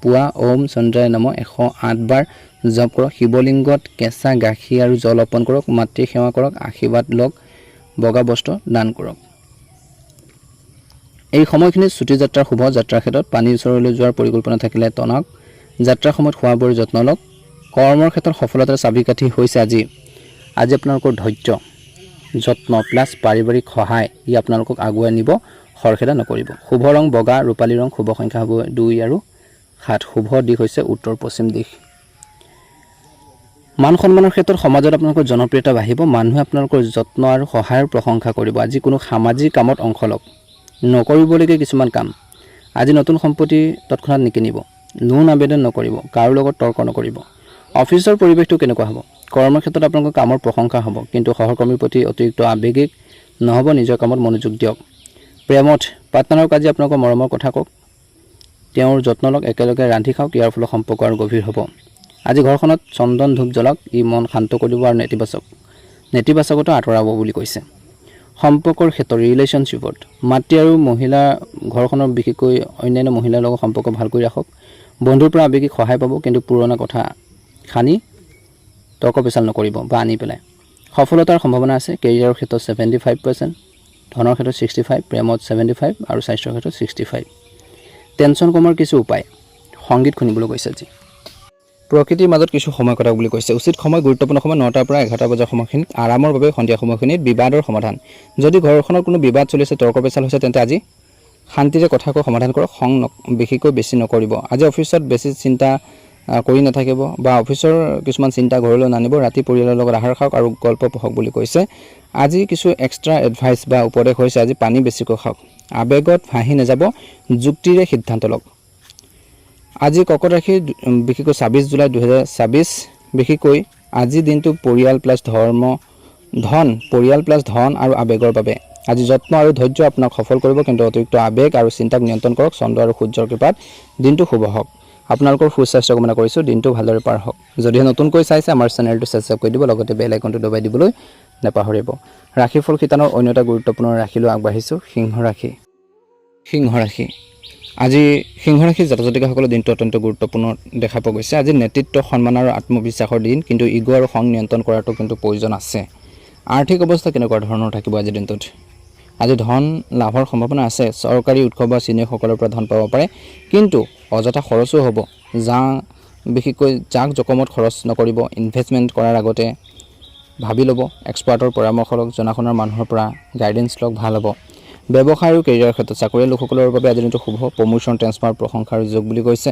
পুৱা ওম চন্দ্ৰায় নমঃ 108 বাৰ জপ কৰক। শিৱলিংগত কেঁচা গাখীৰ আৰু জল অৰ্পণ কৰক। মাতৃৰ সেৱা কৰক, আশীৰ্বাদ লওক, বগা বস্ত্ৰ দান কৰক। এই সময়খিনিত ছুটি যাত্ৰাৰ শুভ। যাত্ৰাৰ ক্ষেত্ৰত পানীৰ ওচৰলৈ যোৱাৰ পৰিকল্পনা থাকিলে টনাওক। যাত্ৰাৰ সময়ত খোৱা বোৱাৰ যত্ন লওক। কৰ্মৰ ক্ষেত্ৰত সফলতাৰ চাবিকাঠি হৈছে আজি আপোনালোকৰ ধৈৰ্য, যত্ন প্লাছ পাৰিবাৰিক সহায়, ই আপোনালোকক আগুৱাই নিব। খৰখেদা নকৰিব। শুভ ৰং বগা, ৰূপালী ৰং। শুভ সংখ্যা হ'ব 2 আৰু 7। শুভ দিশ হৈছে উত্তৰ পশ্চিম দিশ। মান সন্মানৰ ক্ষেত্ৰত সমাজত আপোনালোকৰ জনপ্ৰিয়তা বাঢ়িব। মানুহে আপোনালোকৰ যত্ন আৰু সহায়ৰ প্ৰশংসা কৰিব। আজি কোনো সামাজিক কামত অংশ লওক। নকৰিবলগীয়া কিছুমান কাম। আজি নতুন সম্পত্তি তৎক্ষণাত নিকিনিব। লোন আবেদন নকৰিব। কাৰো লগত তৰ্ক নকৰিব। অফিচৰ পৰিৱেশটো কেনেকুৱা হ'ব? কৰ্মৰ ক্ষেত্ৰত আপোনালোকৰ কামৰ প্ৰশংসা হ'ব, কিন্তু সহকৰ্মীৰ প্ৰতি অতিৰিক্ত আৱেগিক নহ'ব। নিজৰ কামত মনোযোগ দিয়ক। প্ৰেমত পাৰ্টনাৰক আজি আপোনালোকৰ মৰমৰ কথা কওক। তেওঁৰ যত্ন লওক। একেলগে ৰান্ধি খাওক। ইয়াৰ ফলত সম্পৰ্ক আৰু গভীৰ হ'ব। আজি ঘৰখনত চন্দন ধূপ জ্বলাওক। ই মন শান্ত কৰিব আৰু নেতিবাচকতা আঁতৰাব বুলি কৈছে। সম্পৰ্কৰ ক্ষেত্ৰত ৰিলেশ্যনশ্বিপত মাতৃ আৰু মহিলা, ঘৰখনৰ বিশেষকৈ অন্যান্য মহিলাৰ লগত সম্পৰ্ক ভালকৈ ৰাখক। বন্ধুৰ পৰা আৱেগিক সহায় পাব, কিন্তু পুৰণা কথা খানি তৰ্ক পেচাল নকৰিব বা আনি পেলাই। সফলতাৰ সম্ভাৱনা আছে। কেৰিয়াৰৰ ক্ষেত্ৰত 75%, ধনৰ ক্ষেত্ৰত 65, প্ৰেমত 75 আৰু স্বাস্থ্যৰ ক্ষেত্ৰত 65। টেনশ্যন কমৰ কিছু উপায়। সংগীত শুনিবলৈ কৈছে আজি। প্ৰকৃতিৰ মাজত কিছু সময় কটাওক বুলি কৈছে। উচিত সময়, গুৰুত্বপূৰ্ণ সময় 9টাৰ পৰা 11টা বজাৰ সময়খিনিত। আৰামৰ বাবে সন্ধিয়া সময়খিনিত। বিবাদৰ সমাধান। যদি ঘৰখনৰ কোনো বিবাদ চলিছে, তৰ্ক পেচাল হৈছে, তেন্তে আজি শান্তিৰে কথা কৈ সমাধান কৰক। খং বিশেষকৈ বেছি নকৰিব। আজি অফিচত বেছি চিন্তা কৰি নাথাকিব বা অফিচৰ কিছুমান চিন্তা ঘৰলৈ নানিব। ৰাতি পৰিয়ালৰ লগত আহাৰ খাওক আৰু গল্প পঢ়ক বুলি কৈছে। আজি কিছু এক্সট্ৰা এডভাইচ বা উপদেশ হৈছে, আজি পানী বেছিকৈ খাওক। আৱেগত ভাহি নাযাব, যুক্তিৰে সিদ্ধান্ত লওক। আজি কৰ্কট ৰাশিৰ বিশেষকৈ 26 জুলাই 2024, বিশেষকৈ আজি দিনটো পৰিয়াল প্লাছ ধন আৰু আৱেগৰ বাবে। আজি যত্ন আৰু ধৈৰ্য আপোনাক সফল কৰিব, কিন্তু অতিৰিক্ত আৱেগ আৰু চিন্তাক নিয়ন্ত্ৰণ কৰক। চন্দ্ৰ আৰু সূৰ্যৰ কৃপাত দিনটো শুভ হওক। আপোনালোকৰ সুস্বাস্থ্য কামনা কৰিছোঁ। দিনটো ভালদৰে পাৰ হওক। যদিহে নতুনকৈ চাইছে আমাৰ চেনেলটো ছাবস্ক্ৰাইব কৰি দিব, লগতে বেল আইকনটো দবাই দিবলৈ নাপাহৰিব। ৰাশিফল শিতানৰ অন্য এটা গুৰুত্বপূৰ্ণ ৰাশিলৈ আগবাঢ়িছোঁ, সিংহ ৰাশি। সিংহ ৰাশি আজি সিংহ ৰাশিৰ জাতক জাতিকাসকলৰ দিনটো অত্যন্ত গুৰুত্বপূৰ্ণ দেখা পোৱা গৈছে। আজি নেতৃত্ব, সন্মান আৰু আত্মবিশ্বাসৰ দিন, কিন্তু ইগ' আৰু খং নিয়ন্ত্ৰণ কৰাটো কিন্তু প্ৰয়োজন আছে। আৰ্থিক অৱস্থা কেনেকুৱা ধৰণৰ থাকিব আজিৰ দিনটোত? আজি ধন লাভৰ সম্ভাৱনা আছে। চৰকাৰী উৎসৱ বা চিনিয়ৰসকলৰ পৰা ধন পাব পাৰে, কিন্তু অযথা খৰচো হ'ব। বিশেষকৈ জাক জকমত খৰচ নকৰিব। ইনভেষ্টমেণ্ট কৰাৰ আগতে ভাবি ল'ব। এক্সপাৰ্টৰ পৰামৰ্শ লওক, জনা শুনাৰ মানুহৰ পৰা গাইডেঞ্চ লওক, ভাল হ'ব। ব্যৱসায় আৰু কেৰিয়াৰৰ ক্ষেত্ৰত চাকৰিয়াল লোকসকলৰ বাবে আজিৰ দিনটো শুভ। প্ৰমোশ্যন, ট্ৰেন্সফাৰ, প্ৰশংসাৰ যোগ বুলি কৈছে।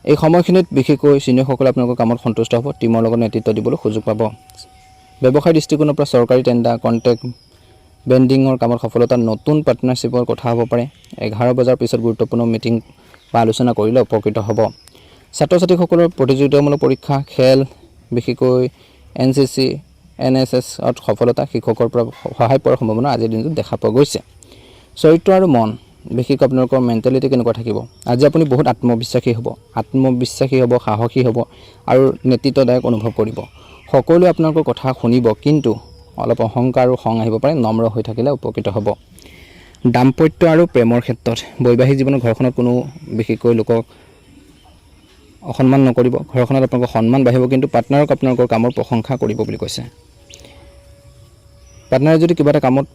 এই সময়খিনিত বিশেষকৈ চিনিয়ৰসকলে আপোনালোকৰ কামত সন্তুষ্ট হ'ব। টীমৰ লগত নেতৃত্ব দিবলৈ সুযোগ পাব। ব্যৱসায় দৃষ্টিকোণৰ পৰা চৰকাৰী টেণ্ডাৰ, কণ্ট্ৰেক্ট, বেণ্ডিঙৰ কামত সফলতা, নতুন পাৰ্টনাৰশ্বিপৰ কথা হ'ব পাৰে। 11 বজাৰ পিছত গুৰুত্বপূৰ্ণ মিটিং বা আলোচনা কৰিলে উপকৃত হ'ব। ছাত্ৰ ছাত্ৰীসকলৰ প্ৰতিযোগিতামূলক পৰীক্ষা, খেল, বিশেষকৈ NCC, NSSত সফলতা, শিক্ষকৰ পৰা সহায় পোৱাৰ সম্ভাৱনা আজিৰ দিনটোত দেখা পোৱা গৈছে। চৰিত্ৰ আৰু মন, বিশেষকৈ আপোনালোকৰ মেণ্টেলিটি কেনেকুৱা থাকিব? আজি আপুনি বহুত আত্মবিশ্বাসী হ'ব, সাহসী হ'ব আৰু নেতৃত্বদায়ক অনুভৱ কৰিব। সকলোৱে আপোনালোকৰ কথা শুনিব, কিন্তু অলপ অহংকাৰ আৰু খং আহিব পাৰে। নম্ৰ হৈ থাকিলে উপকৃত হ'ব। দাম্পত্য আৰু প্ৰেমৰ ক্ষেত্ৰত বৈবাহিক জীৱনত ঘৰখনত কোনো বিশেষকৈ লোকক অসন্মান নকৰিব। ঘৰখনত আপোনালোকৰ সন্মান বাঢ়িব, কিন্তু পাৰ্টনাৰক আপোনালোকৰ কামৰ প্ৰশংসা কৰিব বুলি কৈছে। পাৰ্টনাৰে যদি কিবা এটা কামত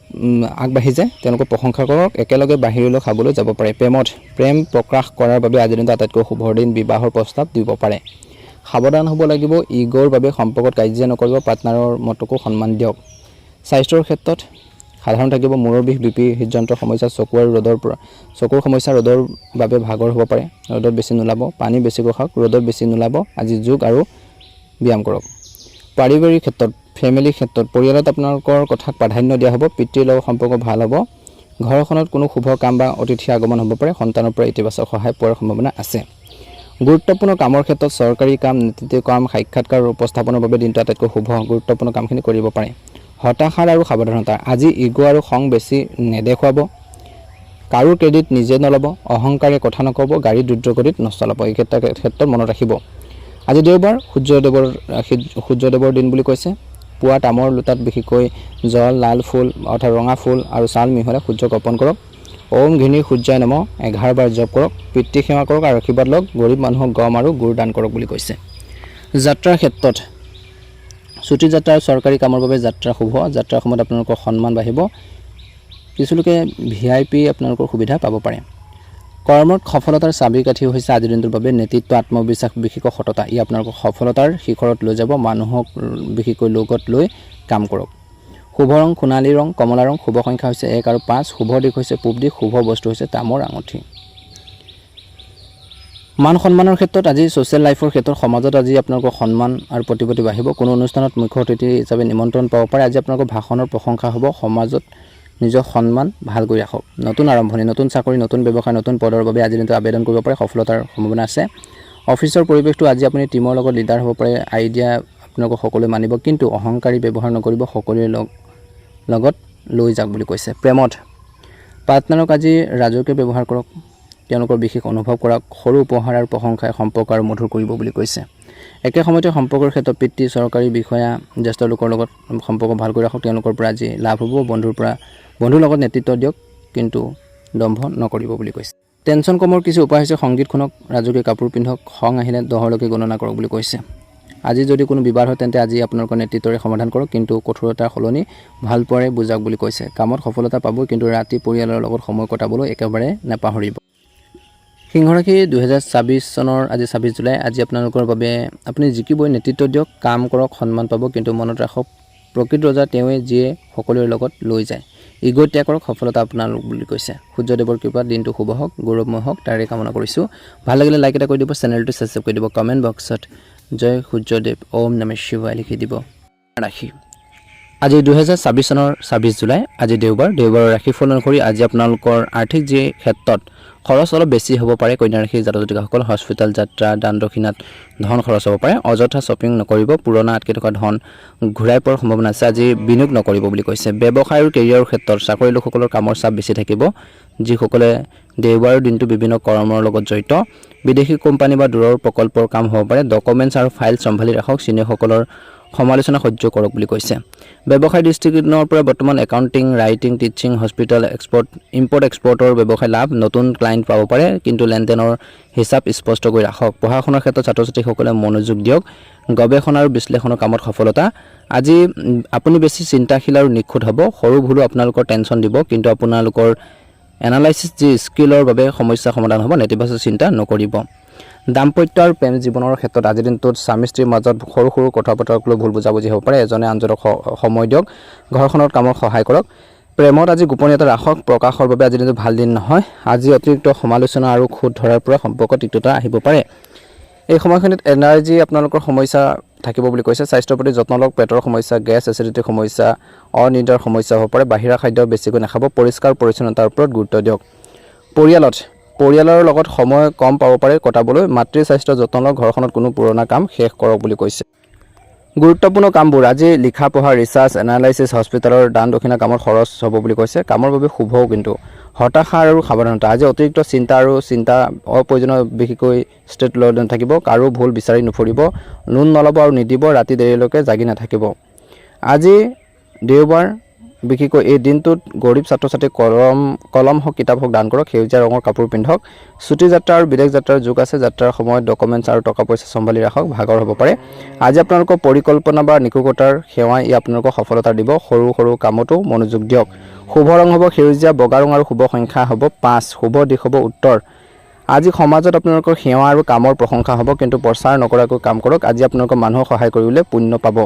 আগবাঢ়ি যায়, তেওঁলোকক প্ৰশংসা কৰক। একেলগে বাহিৰলৈ খাবলৈ যাব পাৰে। প্ৰেম প্ৰকাশ কৰাৰ বাবে আজিৰ দিনটো আটাইতকৈ শুভৰ দিন। বিবাহৰ প্ৰস্তাৱ দিব পাৰে। সাৱধান হ'ব লাগিব। ইগ'ৰ বাবে সম্পৰ্কত কাজিয়া নকৰিব। পাৰ্টনাৰৰ মতকো সন্মান দিয়ক। স্বাস্থ্যৰ ক্ষেত্ৰত সাধাৰণ থাকিব। মূৰৰ বিষ, BP, হৃদযন্ত্ৰৰ সমস্যা, চকুৰ সমস্যা, ৰ'দৰ বাবে ভাগৰ হ'ব পাৰে। ৰ'দত বেছি নোলাব। পানী বেছিকৈ খাওক। ৰ'দত বেছি নোলাব। আজি যোগ আৰু ব্যায়াম কৰক। পাৰিবাৰিক ক্ষেত্ৰত, ফেমিলিৰ ক্ষেত্ৰত পৰিয়ালত আপোনালোকৰ কথাক প্ৰাধান্য দিয়া হ'ব। পিতৃৰ লগত সম্পৰ্ক ভাল হ'ব। ঘৰখনত কোনো শুভ কাম বা অতিথি আগমন হ'ব পাৰে। সন্তানৰ পৰা ইতিবাচক সহায় পোৱাৰ সম্ভাৱনা আছে। গুৰুত্বপূৰ্ণ কামৰ ক্ষেত্ৰত চৰকাৰী কাম, নীতিগত কাম, সাক্ষাৎকাৰ উপস্থাপনৰ বাবে দিনটো আটাইতকৈ শুভ। গুৰুত্বপূৰ্ণ কামখিনি কৰিব পাৰে। হতাশাৰ আৰু সাৱধানতা, আজি ইগ' আৰু খং বেছি নেদেখুৱাব। কাৰো ক্ৰেডিট নিজে নল'ব। অহংকাৰে কথা নক'ব। গাড়ী দ্ৰুতগতিত নচলাব। এই ক্ষেত্ৰত মনত ৰাখিব। আজি দেওবাৰ, সূৰ্যদেৱৰ দিন বুলি কৈছে। পুৱা তামৰ লোটাত বিশেষকৈ জল, লাল ফুল অৰ্থাৎ ৰঙা ফুল আৰু ছাল মিহলাই সূৰ্যক অৰ্পণ কৰক। ওম ঘৃণী সূৰ্যায় নমঃ 11 বাৰ জপ কৰক। পিতৃ সেৱা কৰক আৰু আশীৰ্বাদ লওক। গৰীব মানুহক গম আৰু গুড় দান কৰক বুলি কৈছে। যাত্ৰাৰ ক্ষেত্ৰত ছুটি যাত্ৰা আৰু চৰকাৰী কামৰ বাবে যাত্ৰা শুভ। যাত্ৰাৰ সময়ত আপোনালোকৰ সন্মান বাঢ়িব। কিছুলোকে VIP আপোনালোকৰ সুবিধা পাব পাৰে। কৰ্মত সফলতাৰ চাবিকাঠি হৈছে আজিৰ দিনটোৰ বাবে নেতৃত্ব, আত্মবিশ্বাস, বিশেষকৈ সততা। ই আপোনালোকক সফলতাৰ শিখৰত লৈ যাব। মানুহক বিশেষকৈ লগত লৈ কাম কৰক। শুভ ৰং সোণালী ৰং, কমলা ৰং। শুভ সংখ্যা হৈছে 1 আৰু 5। শুভ দিশ হৈছে পূব দিশ। শুভ বস্তু হৈছে তামৰ আঙুঠি। মান সন্মানৰ ক্ষেত্ৰত আজি ছ'চিয়েল লাইফৰ ক্ষেত্ৰত সমাজত আজি আপোনালোকৰ সন্মান আৰু প্ৰতিপত্তি বাঢ়িব। কোনো অনুষ্ঠানত মুখ্য অতিথি হিচাপে নিমন্ত্ৰণ পাব পাৰে। আজি আপোনালোকৰ ভাষণৰ প্ৰশংসা হ'ব। সমাজত নিজৰ সন্মান ভাল কৰি ৰাখক। নতুন আৰম্ভণি, নতুন চাকৰি, নতুন ব্যৱসায়, নতুন পদৰ বাবে আজি দিনটো আবেদন কৰিব পাৰে। সফলতাৰ সম্ভাৱনা আছে। অফিচৰ পৰিৱেশটো আজি আপুনি টীমৰ লগত লিডাৰ হ'ব পাৰে। আইডিয়া আপোনালোকক সকলোৱে মানিব, কিন্তু অহংকাৰী ব্যৱহাৰ নকৰিব। সকলোৰে লগত লৈ যাওক বুলি কৈছে। প্ৰেমত পাৰ্টনাৰক আজি ৰাজকীয় ব্যৱহাৰ কৰক। তেওঁলোকৰ বিশেষ অনুভৱ কৰক। সৰু উপহাৰ আৰু প্ৰশংসাই সম্পৰ্ক আৰু মধুৰ কৰিব বুলি কৈছে। একে সময়তে সম্পৰ্কৰ ক্ষেত্ৰত পিতৃ, চৰকাৰী বিষয়া, জ্যেষ্ঠ লোকৰ লগত সম্পৰ্ক ভাল কৰি ৰাখক। তেওঁলোকৰ পৰা আজি লাভ হ'ব। বন্ধুৰ লগত নেতৃত্ব দিয়ক, কিন্তু দম্ভ নকৰিব বুলি কৈছে। টেনচন কমৰ কিছু উপায় হৈছে সংগীত শুনক, ৰাজকীয় কাপোৰ পিন্ধক, খং আহিলে 10লৈকে গণনা কৰক বুলি কৈছে। আজি যদি কোনো বিবাদ হয় তেন্তে আজি আপোনালোকৰ নেতৃত্বৰে সমাধান কৰক, কিন্তু কঠোৰতাৰ সলনি ভাল পোৱাৰে বুজাওক বুলি কৈছে। কামত সফলতা পাবই, কিন্তু ৰাতি পৰিয়ালৰ লগত সময় কটাবলৈ একেবাৰে নাপাহৰিব। সিংহ ৰাশি 2024 চনৰ আজি 26 জুলাই। আজি আপোনালোকৰ বাবে আপুনি জিকিবই। নেতৃত্ব দিয়ক, কাম কৰক, সন্মান পাব, কিন্তু মনত ৰাখক প্ৰকৃত ৰজা তেওঁৱে যিয়ে সকলোৰে লগত লৈ যায়। ইগ' ত্যাগ কৰক, সফলতা আপোনালোক বুলি কৈছে। সূৰ্যদেৱৰ কৃপাত দিনটো শুভ হওক, গৌৰৱময় হওক, তাৰে কামনা কৰিছোঁ। ভাল লাগিলে লাইক এটা কৰি দিব, চেনেলটো ছাবস্ক্ৰাইব কৰি দিব, কমেণ্ট বক্সত জয় সূৰ্যদেৱ, ওম নমঃ শিৱায় লিখি দিব। ৰাশি আজি 2024 চনৰ 26 জুলাই। আজি দেওবাৰৰ ৰাশিফল অনুসৰি আজি আপোনালোকৰ আৰ্থিক যি ক্ষেত্ৰত খৰচ অলপ বেছি হ'ব পাৰে। কন্যা ৰাশিৰ জাতক জাতিকাসকল হস্পিটেল যাত্ৰা, দান দক্ষিণাত ধন খৰচ হ'ব পাৰে। অযথা শ্বপিং নকৰিব। পুৰণা আটকি থকা ধন ঘূৰাই পোৱাৰ সম্ভাৱনা আছে। আজি বিনিয়োগ নকৰিব বুলি কৈছে। ব্যৱসায় আৰু কেৰিয়াৰৰ ক্ষেত্ৰত চাকৰি লোকসকলৰ কামৰ চাপ বেছি থাকিব। যিসকলে দেওবাৰৰ দিনটো বিভিন্ন কৰ্মৰ লগত জড়িত, বিদেশী কোম্পানী বা দূৰৰ প্ৰকল্পৰ কাম হ'ব পাৰে। ডকুমেণ্টছ আৰু ফাইল চম্ভালি ৰাখক। চিনিয়ৰসকলৰ সমালোচনা সহ্য কৰক বুলি কৈছে। ব্যৱসায় দৃষ্টিকোণৰ পৰা বৰ্তমান accounting, writing, teaching, hospital, import এক্সপৰ্টৰ ব্যৱসায় লাভ, নতুন ক্লায়েণ্ট পাব পাৰে, কিন্তু লেনদেনৰ হিচাপ স্পষ্ট কৰি ৰাখক। পঢ়া শুনাৰ ক্ষেত্ৰত ছাত্ৰ ছাত্ৰীসকলে মনোযোগ দিয়ক। গৱেষণা আৰু বিশ্লেষণৰ কামত সফলতা। আজি আপুনি বেছি চিন্তাশীল আৰু নিখুঁত হ'ব। সৰু ভুলো আপোনালোকৰ টেনশ্যন দিব, কিন্তু আপোনালোকৰ এনালাইচিছ যি স্কিলৰ বাবে সমস্যা সমাধান হ'ব। নেতিবাচক চিন্তা নকৰিব। দাম্পত্য আৰু প্ৰেম জীৱনৰ ক্ষেত্ৰত আজিৰ দিনটোত স্বামী স্ত্ৰীৰ মাজত সৰু সৰু কথা বতৰাক লৈ ভুল বুজাবুজি হ'ব পাৰে। এজনে আনজনক সময় দিয়ক। ঘৰখনত কামত সহায় কৰক। প্ৰেমত আজি গোপনীয়তা ৰাখক। প্ৰকাশৰ বাবে আজিৰ দিনটো ভাল দিন নহয়। আজি অতিৰিক্ত সমালোচনা আৰু খুঁত ধৰাৰ পৰা সম্পৰ্ক তিক্ততা আহিব পাৰে। এই সময়খিনিত এনাৰ্জি আপোনালোকৰ সমস্যা থাকিব বুলি কৈছে। স্বাস্থ্যৰ প্ৰতি যত্ন লওক। পেটৰ সমস্যা, গেছ, এচিডিটিৰ সমস্যা, অনিদ্ৰাৰ সমস্যা হ'ব পাৰে। বাহিৰা খাদ্য বেছিকৈ নাখাব। পৰিষ্কাৰ পৰিচ্ছন্নতাৰ ওপৰত গুৰুত্ব দিয়ক। পৰিয়ালৰ লগত সময় কম পাব পাৰে কটাবলৈ। মাতৃৰ স্বাস্থ্যৰ যত্ন লওক। ঘৰখনত কোনো পুৰণা কাম শেষ কৰক বুলি কৈছে। গুৰুত্বপূৰ্ণ কামবোৰ আজি লিখা পঢ়া, ৰিচাৰ্চ, এনালাইচিছ, হস্পিটেলৰ দান দক্ষিণা কামত খৰচ হ'ব বুলি কৈছে। কামৰ বাবে শুভও, কিন্তু হতাশা আৰু সাৱধানতা। আজি অতিৰিক্ত চিন্তা অপ্ৰয়োজনীয় বিশেষকৈ ষ্টেট লৈ নাথাকিব। কাৰো ভুল বিচাৰি নুফুৰিব। লোন নল'ব আৰু নিদিব। ৰাতি দেৰিলৈকে জাগি নাথাকিব। আজি দেওবাৰ, বিশেষকৈ এই দিনটোত গৰীব ছাত্ৰ ছাত্ৰীক কলম হওক, কিতাপ হওক দান কৰক। সেউজীয়া ৰঙৰ কাপোৰ পিন্ধক। ছুটি যাত্ৰা আৰু বিদেশ যাত্ৰাৰ যোগ আছে। যাত্ৰাৰ সময়ত ডকুমেণ্টছ আৰু টকা পইচা চম্ভালি ৰাখক। ভাগৰ হ'ব পাৰে। আজি আপোনালোকৰ পৰিকল্পনা বা নিপুণতাৰ সেৱাই আপোনালোকক সফলতা দিব। সৰু সৰু কামতো মনোযোগ দিয়ক। শুভ ৰং হ'ব সেউজীয়া, বগা ৰং আৰু শুভ সংখ্যা হ'ব 5। শুভ দিশ হ'ব উত্তৰ। আজি সমাজত আপোনালোকৰ সেৱা আৰু কামৰ প্ৰশংসা হ'ব, কিন্তু প্ৰচাৰ নকৰাকৈ কাম কৰক। আজি আপোনালোকৰ মানুহক সহায় কৰিলে পুণ্য পাব।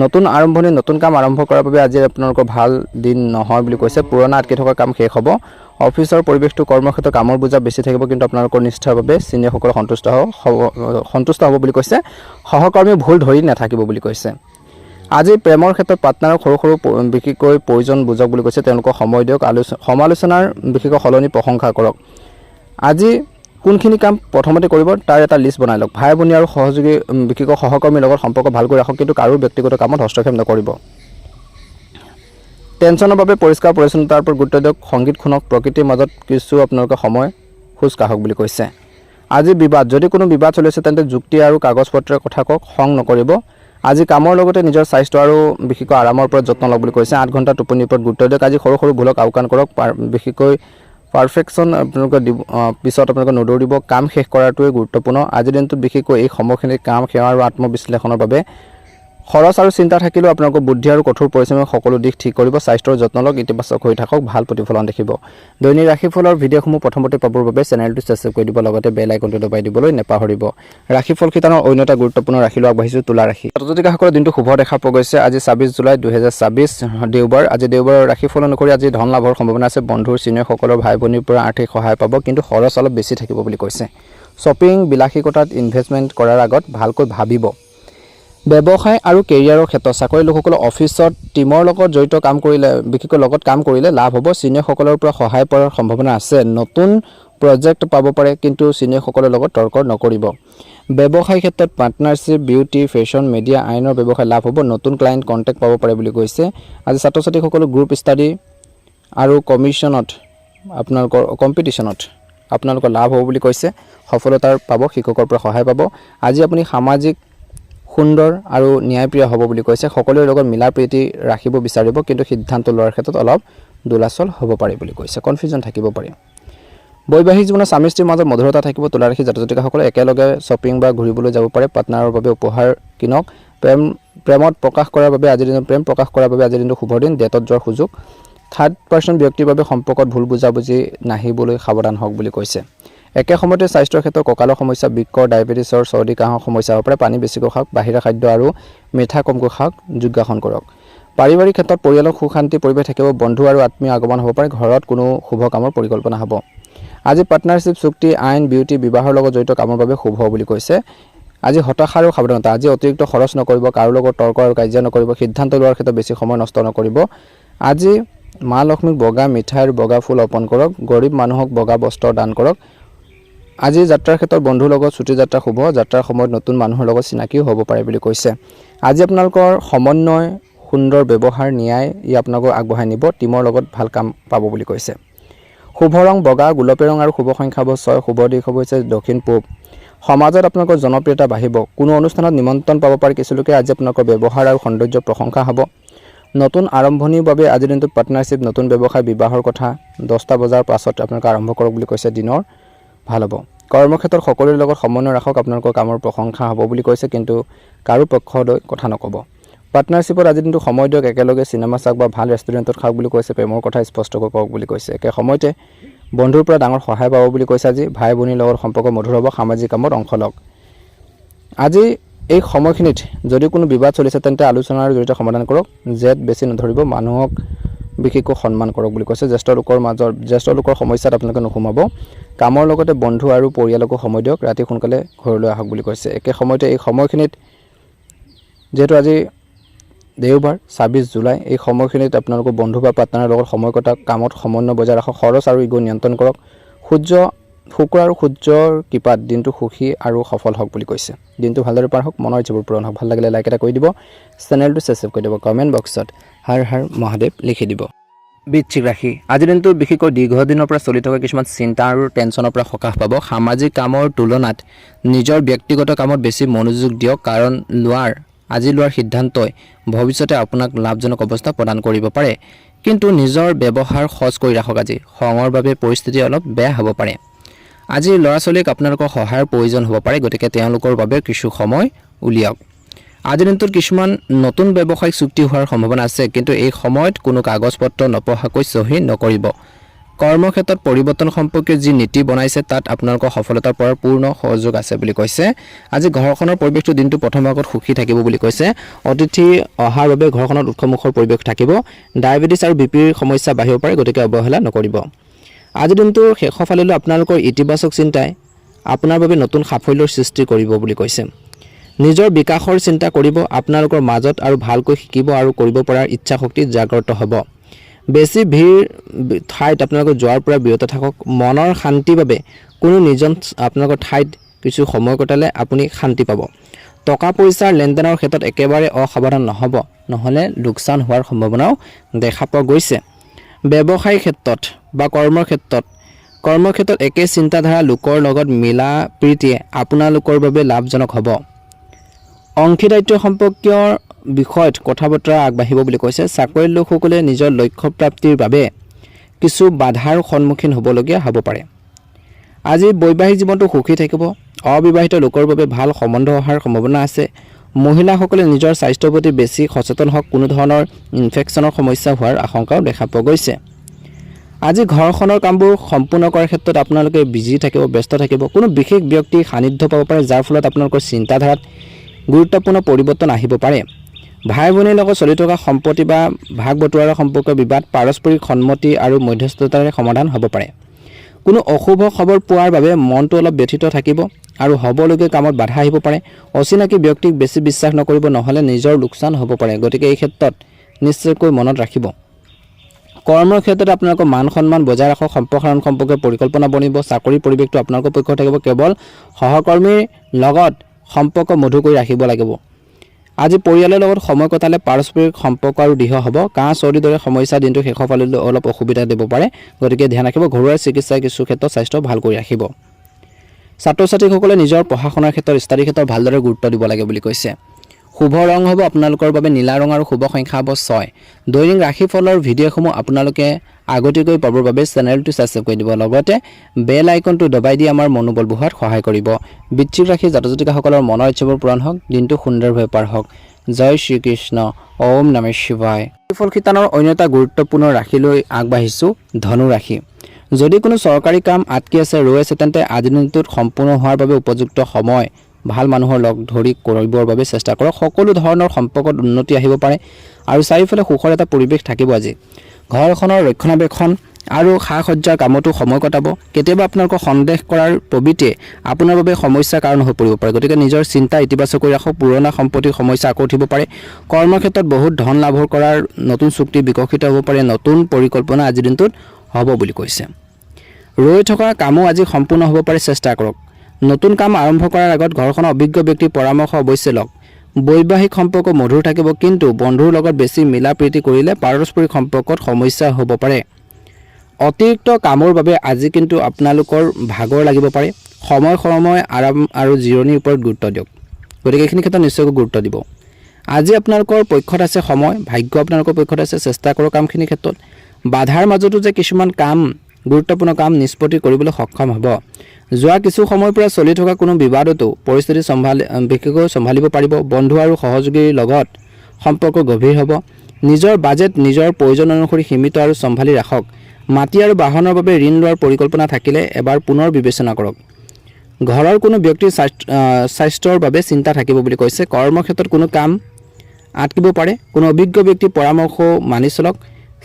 নতুন আৰম্ভণি, নতুন কাম আৰম্ভ কৰাৰ বাবে আজি আপোনালোকৰ ভাল দিন নহয় বুলি কৈছে। পুৰণা আটকি থকা কাম শেষ হ'ব। অফিচৰ পৰিৱেশটো কৰ্মক্ষেত্ৰত কামৰ বোজা বেছি থাকিব, কিন্তু আপোনালোকৰ নিষ্ঠাৰ বাবে চিনিয়ৰসকল সন্তুষ্ট হ'ব বুলি কৈছে। সহকৰ্মী ভুল ধৰি নাথাকিব বুলি কৈছে। আজি প্ৰেমৰ ক্ষেত্ৰত পাৰ্টনাৰক সৰু সৰু বিশেষকৈ প্ৰয়োজন বুজক বুলি কৈছে। তেওঁলোকক সময় দিয়ক। সমালোচনাৰ বিশেষকৈ সলনি প্ৰশংসা কৰক। আজি কোনখিনি কাম প্ৰথমতে কৰিব তাৰ এটা লিষ্ট বনাই লওক। ভাই ভনী আৰু সহযোগী বিশেষকৈ সহকৰ্মীৰ লগত সম্পৰ্ক ভালকৈ ৰাখক, কিন্তু কাৰো ব্যক্তিগত কামত হস্তক্ষেপ নকৰিব। টেনশ্যনৰ বাবে পৰিষ্কাৰ পৰিচ্ছন্নতাৰ ওপৰত গুৰুত্ব দিয়ক। সংগীত শুনক। প্ৰকৃতিৰ মাজত কিছু আপোনালোকে সময় খোজ কাঢ়ক বুলি কৈছে। আজি বিবাদ, যদি কোনো বিবাদ চলিছে তেন্তে যুক্তি আৰু কাগজ পত্ৰৰ কথা কওক। খং নকৰিব। আজি কামৰ লগতে নিজৰ স্বাস্থ্য আৰু বিশেষকৈ আৰামৰ ওপৰত যত্ন লওক বুলি কৈছে। 8 ঘণ্টা টোপনিৰ ওপৰত গুৰুত্ব দিয়ক। আজি সৰু সৰু ভুলক আওকাণ কৰক। বিশেষকৈ পাৰফেকশ্যন আপোনালোকে পিছত আপোনালোকে নদৌৰিব। কাম শেষ কৰাটোৱে গুৰুত্বপূৰ্ণ। আজিৰ দিনটোত বিশেষকৈ এই সময়খিনিত কাম, সেৱা আৰু আত্মবিশ্লেষণৰ বাবে খৰচ আৰু চিন্তা থাকিলেও আপোনালোকৰ বুদ্ধি আৰু কঠোৰ পৰিশ্ৰমে সকলো দিশ ঠিক কৰিব। স্বাস্থ্যৰ যত্ন লওক। ইতিবাচক হৈ থাকক। ভাল প্ৰতিফলন দেখিব। দৈনিক ৰাশিফলৰ ভিডিঅ'সমূহ প্ৰথমতে পাবৰ বাবে চেনেলটো ছাবস্ক্ৰাইব কৰি দিব, লগতে বেল আইকনটো দবাই দিবলৈ নাপাহৰিব। ৰাশিফল শিতানৰ অন্য এটা গুৰুত্বপূৰ্ণ ৰাশি লৈ আগবাঢ়িছোঁ, তুলা ৰাশি। জাতক জাতিকাসকলৰ দিনটো শুভ দেখা পোৱা গৈছে। আজি 26 জুলাই 2024 দেওবাৰ। আজি দেওবাৰৰ ৰাশিফল অনুসৰি আজি ধন লাভৰ সম্ভাৱনা আছে। বন্ধুৰ চিনিয়ৰসকলৰ ভাই ভনীৰ পৰা আৰ্থিক সহায় পাব, কিন্তু খৰচ অলপ বেছি থাকিব বুলি কৈছে। শ্বপিং, বিলাসিকতাত ইনভেষ্টমেণ্ট কৰাৰ আগত ভালকৈ ভাবিব। ব্যৱসায় আৰু কেৰিয়াৰৰ ক্ষেত্ৰত চাকৰি লোকসকলৰ অফিচত টিমৰ লগত জড়িত কাম কৰিলে, বিশেষকৈ লগত কাম কৰিলে লাভ হ'ব। চিনিয়ৰসকলৰ পৰা সহায় পোৱাৰ সম্ভাৱনা আছে। নতুন প্ৰজেক্ট পাব পাৰে, কিন্তু চিনিয়ৰসকলৰ লগত তৰ্ক নকৰিব। ব্যৱসায় ক্ষেত্ৰত পাৰ্টনাৰশ্বিপ, বিউটি, ফেশ্বন, মিডিয়া, আইনৰ ব্যৱসায় লাভ হ'ব। নতুন ক্লায়েণ্ট কণ্টেক্ট পাব পাৰে বুলি কৈছে। আজি ছাত্ৰ ছাত্ৰীসকলৰ গ্ৰুপ ষ্টাডি আৰু কম্পিটিশ্যনত আপোনালোকৰ লাভ হ'ব বুলি কৈছে। সফলতাৰ পাব। শিক্ষকৰ পৰা সহায় পাব। আজি আপুনি সামাজিক সুন্দৰ আৰু ন্যায়প্ৰিয় হ'ব বুলি কৈছে। সকলোৰে লগত মিলা প্ৰীতি ৰাখিব বিচাৰিব, কিন্তু সিদ্ধান্ত লোৱাৰ ক্ষেত্ৰত অলপ দোলাচল হ'ব পাৰে বুলি কৈছে। কনফিউজন থাকিব পাৰে। বৈবাহিক জীৱনত স্বামী স্ত্ৰীৰ মাজত মধুৰতা থাকিব। তুলা ৰাশি জাতক জাতিকাসকলে একেলগে শ্বপিং বা ঘূৰিবলৈ যাব পাৰে। পাৰ্টনাৰৰ বাবে উপহাৰ কিনক। প্ৰেম প্ৰকাশ কৰাৰ বাবে আজিৰ দিনটো শুভ দিন। ডেটত যোৱাৰ সুযোগ। থাৰ্ড পাৰ্চন ব্যক্তিৰ বাবে সম্পৰ্কত ভুল বুজাবুজি নাহিবলৈ সাৱধান হওক বুলি কৈছে। একে সময়তে স্বাস্থ্যৰ ক্ষেত্ৰত কঁকালৰ সমস্যা, বৃক্ক, ডায়েবেটিছৰ, চৰ্দি কাহৰ সমস্যা হ'ব পাৰে। পানী বেছিকৈ খাওক। বাহিৰা খাদ্য আৰু মিঠা কমকৈ খাওক। যোগাসন কৰক। পাৰিবাৰিক ক্ষেত্ৰত পৰিয়ালৰ সুখ শান্তি পৰিৱেশ থাকিব। বন্ধু আৰু আত্মীয় আগমন হ'ব পাৰে। ঘৰত কোনো শুভ কামৰ পৰিকল্পনা হ'ব। আজি পাৰ্টনাৰশ্বিপ, চুক্তি, আইন, বিউটি, বিবাহৰ লগত জড়িত কামৰ বাবে শুভ বুলি কৈছে। আজি হতাশা আৰু সাৱধানতা। আজি অতিৰিক্ত খৰচ নকৰিব। কাৰো লগত তৰ্ক আৰু কাজিয়া নকৰিব। সিদ্ধান্ত লোৱাৰ ক্ষেত্ৰত বেছি সময় নষ্ট নকৰিব। আজি মা লক্ষ্মীক বগা মিঠাই আৰু বগা ফুল অৰ্পণ কৰক। গৰীব মানুহক বগা বস্ত্ৰ দান কৰক। আজি যাত্ৰাৰ ক্ষেত্ৰত বন্ধুৰ লগত ছুটি যাত্ৰা শুভ। যাত্ৰাৰ সময়ত নতুন মানুহৰ লগত চিনাকিও হ'ব পাৰে বুলি কৈছে। আজি আপোনালোকৰ সমন্বয়, সুন্দৰ ব্যৱহাৰ, ন্যায় ই আপোনালোকক আগবঢ়াই নিব। টিমৰ লগত ভাল কাম পাব বুলি কৈছে। শুভ ৰং বগা, গোলপীয়া ৰং আৰু শুভ সংখ্যা হ'ব 6। শুভ দিশ হৈছে দক্ষিণ পূব। সমাজত আপোনালোকৰ জনপ্ৰিয়তা বাঢ়িব। কোনো অনুষ্ঠানত নিমন্ত্ৰণ পাব পাৰে কিছু লোকে। আজি আপোনালোকৰ ব্যৱহাৰ আৰু সৌন্দৰ্যৰ প্ৰশংসা হ'ব। নতুন আৰম্ভণিৰ বাবে আজিৰ দিনটোত পাৰ্টনাৰশ্বিপ, নতুন ব্যৱসায়, বিবাহৰ কথা 10টা বজাৰ পাছত আপোনালোকে আৰম্ভ কৰক বুলি কৈছে। দিনৰ ভাল হ'ব। কৰ্মক্ষেত্ৰত সকলোৰে লগত সমন্বয় ৰাখক। আপোনালোকৰ কামৰ প্ৰশংসা হ'ব বুলি কৈছে, কিন্তু কাৰো পক্ষলৈ কথা নক'ব। পাৰ্টনাৰশ্বিপত আজিৰ দিনটো সময় দিয়ক। একেলগে চিনেমা চাওক বা ভাল ৰেষ্টুৰেণ্টত খাওক বুলি কৈছে। প্ৰেমৰ কথা স্পষ্টকৈ কওক বুলি কৈছে। একে সময়তে বন্ধুৰ পৰা ডাঙৰ সহায় পাব বুলি কৈছে। আজি ভাই ভনীৰ লগত সম্পৰ্ক মধুৰ হ'ব। সামাজিক কামত অংশ লওক। আজি এই সময়খিনিত যদি কোনো বিবাদ চলিছে তেন্তে আলোচনাৰ জৰিয়তে সমাধান কৰক। জেদ বেছি নধৰিব। মানুহক বিশেষকৈ সন্মান কৰক বুলি কৈছে। জ্যেষ্ঠ লোকৰ সমস্যাত আপোনালোকে নোসোমাব। কামৰ লগতে বন্ধু আৰু পৰিয়ালকো সময় দিয়ক। ৰাতি সোনকালে ঘৰলৈ আহক বুলি কৈছে। একে সময়তে এই সময়খিনিত যিহেতু আজি দেওবাৰ 26 জুলাই, এই সময়খিনিত আপোনালোকৰ বন্ধু বা পাৰ্টনাৰৰ লগত সময় কটাওক। কামত সমন্বয় বজাই ৰাখক। খৰচ আৰু ইগ' নিয়ন্ত্ৰণ কৰক। শুক্ৰ আৰু সূৰ্যৰ কৃপাত দিনটো সুখী আৰু সফল হওক বুলি কৈছে। দিনটো ভালদৰে পাৰ হওক, মনৰ ইচ্ছাবোৰ পূৰণ হওক। ভাল লাগিলে লাইক এটা কৰি দিব। চেনেলটো ছাবস্ক্ৰাইব কৰি দিব। কমেণ্ট বক্সত হৰ হৰ মহাদেৱ লিখি দিব। বৃশ্চিক ৰাশি আজিৰ দিনটো বিশেষকৈ দীৰ্ঘদিনৰ পৰা চলি থকা কিছুমান চিন্তা আৰু টেনশ্যনৰ পৰা সকাহ পাব। সামাজিক কামৰ তুলনাত নিজৰ ব্যক্তিগত কামত বেছি মনোযোগ দিয়ক, কাৰণ আজি লোৱাৰ সিদ্ধান্তই ভৱিষ্যতে আপোনাক লাভজনক অৱস্থা প্ৰদান কৰিব পাৰে। কিন্তু নিজৰ ব্যৱহাৰ সজ কৰি ৰাখক। আজি খঙৰ বাবে পৰিস্থিতি অলপ বেয়া হ'ব পাৰে। আজি ল'ৰা ছোৱালীক আপোনালোকৰ সহায়ৰ প্ৰয়োজন হ'ব পাৰে, গতিকে তেওঁলোকৰ বাবে কিছু সময় উলিয়াওক। আজিৰ দিনটোত কিছুমান নতুন ব্যৱসায়িক চুক্তি হোৱাৰ সম্ভাৱনা আছে, কিন্তু এই সময়ত কোনো কাগজ পত্ৰ নপঢ়াকৈ চহী নকৰিব। কৰ্মক্ষেত্ৰত পৰিৱৰ্তন সম্পৰ্কীয় যি নীতি বনাইছে তাত আপোনালোকৰ সফলতাৰ পৰা পূৰ্ণ সহযোগ আছে বুলি কৈছে। আজি ঘৰখনৰ পৰিৱেশটো দিনটো প্ৰথম ভাগত সুখী থাকিব বুলি কৈছে। অতিথি অহাৰ বাবে ঘৰখনত উৎসৱমুখৰ পৰিৱেশ থাকিব। ডায়েবেটিছ আৰু বিপিৰ সমস্যা বাঢ়িব পাৰে, গতিকে অৱহেলা নকৰিব। আজিৰ দিনটোৰ শেষৰ ফাললৈ আপোনালোকৰ ইতিবাচক চিন্তাই আপোনাৰ বাবে নতুন সাফল্যৰ সৃষ্টি কৰিব বুলি কৈছে। নিজৰ বিকাশৰ চিন্তা কৰিব। আপোনালোকৰ মাজত আৰু ভালকৈ শিকিব আৰু কৰিব পৰাৰ ইচ্ছা শক্তি জাগ্ৰত হ'ব। বেছি ভিৰ ঠাইত আপোনালোকে যোৱাৰ পৰা বিৰত থাকক। মনৰ শান্তিৰ বাবে কোনো নিজন আপোনালোকৰ ঠাইত কিছু সময় কটালে আপুনি শান্তি পাব। টকা পইচাৰ লেনদেনৰ ক্ষেত্ৰত একেবাৰে অসাৱধান নহ'ব, নহ'লে লোকচান হোৱাৰ সম্ভাৱনাও দেখা পোৱা গৈছে। ব্যৱসায়িক ক্ষেত্ৰত বা কৰ্মক্ষেত্ৰত একে চিন্তাধাৰা লোকৰ লগত মিলা প্ৰীতিয়ে আপোনালোকৰ বাবে লাভজনক হ'ব। অংশীদাৰিত্ব সম্পৰ্কীয় বিষয়ত কথা বতৰা আগবাঢ়িব বুলি কৈছে। চাকৰিৰ লোকসকলে নিজৰ লক্ষ্য প্ৰাপ্তিৰ বাবে কিছু বাধাৰ সন্মুখীন হ'বলগীয়া হ'ব পাৰে। আজি বৈবাহিক জীৱনটো সুখী থাকিব। অবিবাহিত লোকৰ বাবে ভাল সম্বন্ধ অহাৰ সম্ভাৱনা আছে। মহিলাসকলে নিজৰ স্বাস্থ্যৰ প্ৰতি বেছি সচেতন হওক। কোনো ধৰণৰ ইনফেকশ্যনৰ সমস্যা হোৱাৰ আশংকাও দেখা পোৱা গৈছে। আজি ঘৰখনৰ কামবোৰ সম্পূৰ্ণ কৰাৰ ক্ষেত্ৰত আপোনালোকে বিজি থাকিব, ব্যস্ত থাকিব। কোনো বিশেষ ব্যক্তিৰ সান্নিধ্য পাব পাৰে, যাৰ ফলত আপোনালোকৰ চিন্তাধাৰাত গুৰুত্বপূৰ্ণ পৰিৱৰ্তন আহিব পাৰে। ভাই ভনীৰ লগত চলি থকা সম্পত্তি বা ভাগ বতৰাৰ সম্পৰ্কীয় বিবাদ পাৰস্পৰিক সন্মতি আৰু মধ্যস্থতাৰে সমাধান হ'ব পাৰে। কোনো অশুভ খবৰ পোৱাৰ বাবে মনটো অলপ ব্যথিত থাকিব আৰু হ'বলগীয়া কামত বাধা আহিব পাৰে। অচিনাকি ব্যক্তিক বেছি বিশ্বাস নকৰিব, নহ'লে নিজৰ লোকচান হ'ব পাৰে। গতিকে এই ক্ষেত্ৰত নিশ্চয়কৈ মনত ৰাখিব। কৰ্মৰ ক্ষেত্ৰত আপোনালোকৰ মান সন্মান বজাই ৰাখক। সম্প্ৰসাৰণ সম্পৰ্কে পৰিকল্পনা বনিব। চাকৰিৰ পৰিৱেশটো আপোনালোকৰ পক্ষত থাকিব। কেৱল সহকৰ্মীৰ লগত সম্পৰ্ক মধুৰ কৰি ৰাখিব লাগিব। আজি পৰিয়ালৰ লগত সময় কটালে পাৰস্পৰিক সম্পৰ্ক আৰু দৃঢ় হ'ব। কাহ চৰ্দিৰ দৰে সমস্যা দিনটো শেষৰ ফাললৈ অলপ অসুবিধা দিব পাৰে, গতিকে ধ্যান ৰাখিব। ঘৰুৱা চিকিৎসাই কিছু ক্ষেত্ৰত স্বাস্থ্য ভাল কৰি ৰাখিব। ছাত্ৰ ছাত্ৰীসকলে নিজৰ পঢ়া শুনাৰ ক্ষেত্ৰত ষ্টাডি ক্ষেত্ৰত ভালদৰে গুৰুত্ব দিব লাগে বুলি কৈছে। শুভ ৰং হ'ব আপোনালোকৰ বাবে নীলা ৰং আৰু শুভ সংখ্যা হ'ব 6। দৈনিক ৰাশিফলৰ ভিডিঅ'সমূহ আপোনালোকে আগতীয়াকৈ পাবৰ বাবে চেনেলটো ছাবস্ক্ৰাইব কৰি দিব। লগতে বেল আইকনটো দবাই দি আমাৰ মনোবল বঢ়োৱাত সহায় কৰিব। বৃশ্চিক ৰাশিৰ জাতক জাতিকাসকলৰ মনৰ ইচ্ছাবোৰ পূৰণ হওক। দিনটো সুন্দৰভাৱে পাৰ হওক। জয় শ্ৰীকৃষ্ণ। ওম নমঃ শিৱায়। ৰাশিফল শিতানৰ অন্য এটা গুৰুত্বপূৰ্ণ ৰাশিলৈ আগবাঢ়িছোঁ, ধনু ৰাশি। যদি কোনো চৰকাৰী কাম আটকি আছে, ৰৈ আছে, তেন্তে আজিৰ দিনটোত সম্পূৰ্ণ হোৱাৰ বাবে উপযুক্ত সময়। ভাল মানুহৰ লগ ধৰি কৰিবৰ বাবে চেষ্টা কৰক। সকলো ধৰণৰ সম্পৰ্কত উন্নতি আহিব পাৰে আৰু চাৰিওফালে সুখৰ এটা পৰিৱেশ থাকিব। আজি ঘৰখনৰ ৰক্ষণাবেক্ষণ আৰু সা-সজ্জাৰ কামতো সময় কটাব। কেতিয়াবা আপোনালোকৰ সন্দেহ কৰাৰ প্ৰবৃত্তিয়ে আপোনাৰ বাবে সমস্যাৰ কাৰণ হৈ পৰিব পাৰে। গতিকে নিজৰ চিন্তা ইতিবাচক কৰি ৰাখক। পুৰণা সম্পত্তিৰ সমস্যা আকৌ উঠিব পাৰে। কৰ্মক্ষেত্ৰত বহুত ধন লাভ কৰাৰ নতুন চুক্তি বিকশিত হ'ব পাৰে। নতুন পৰিকল্পনা আজিৰ দিনটোত হ'ব বুলি কৈছে। ৰৈ থকা কামো আজি সম্পূৰ্ণ হ'ব পাৰে, চেষ্টা কৰক। নতুন কাম আৰম্ভ কৰাৰ আগত ঘৰখনৰ অভিজ্ঞ ব্যক্তিৰ পৰামৰ্শ অৱশ্যে লওক। বৈবাহিক সম্পৰ্ক মধুৰ থাকিব, কিন্তু বন্ধুৰ লগত বেছি মিলা প্ৰীতি কৰিলে পাৰস্পৰিক সম্পৰ্কত সমস্যা হ'ব পাৰে। অতিৰিক্ত কামৰ বাবে আজি কিন্তু আপোনালোকৰ ভাগৰ লাগিব পাৰে। সময় আৰাম আৰু জিৰণিৰ ওপৰত গুৰুত্ব দিয়ক। গতিকে এইখিনি ক্ষেত্ৰত নিশ্চয়কৈ গুৰুত্ব দিব। আজি আপোনালোকৰ পক্ষত আছে সময়, ভাগ্য আপোনালোকৰ পক্ষত আছে। চেষ্টা কৰক কামখিনিৰ ক্ষেত্ৰত। বাধাৰ মাজতো যে কিছুমান গুৰুত্বপূৰ্ণ কাম নিষ্পত্তি কৰিবলৈ সক্ষম হ'ব। যোৱা কিছু সময়ৰ পৰা চলি থকা কোনো বিবাদতো পৰিস্থিতি বিশেষকৈ চম্ভালিব পাৰিব। বন্ধু আৰু সহযোগীৰ লগত সম্পৰ্ক গভীৰ হ'ব। নিজৰ বাজেট নিজৰ প্ৰয়োজন অনুসৰি সীমিত আৰু চম্ভালি ৰাখক। মাটি আৰু বাহনৰ বাবে ঋণ লোৱাৰ পৰিকল্পনা থাকিলে এবাৰ পুনৰ বিবেচনা কৰক। ঘৰৰ কোনো ব্যক্তিৰ স্বাস্থ্যৰ বাবে চিন্তা থাকিব বুলি কৈছে। কৰ্মক্ষেত্ৰত কোনো কাম আটকিব পাৰে। কোনো অভিজ্ঞ ব্যক্তিৰ পৰামৰ্শ মানি চলক।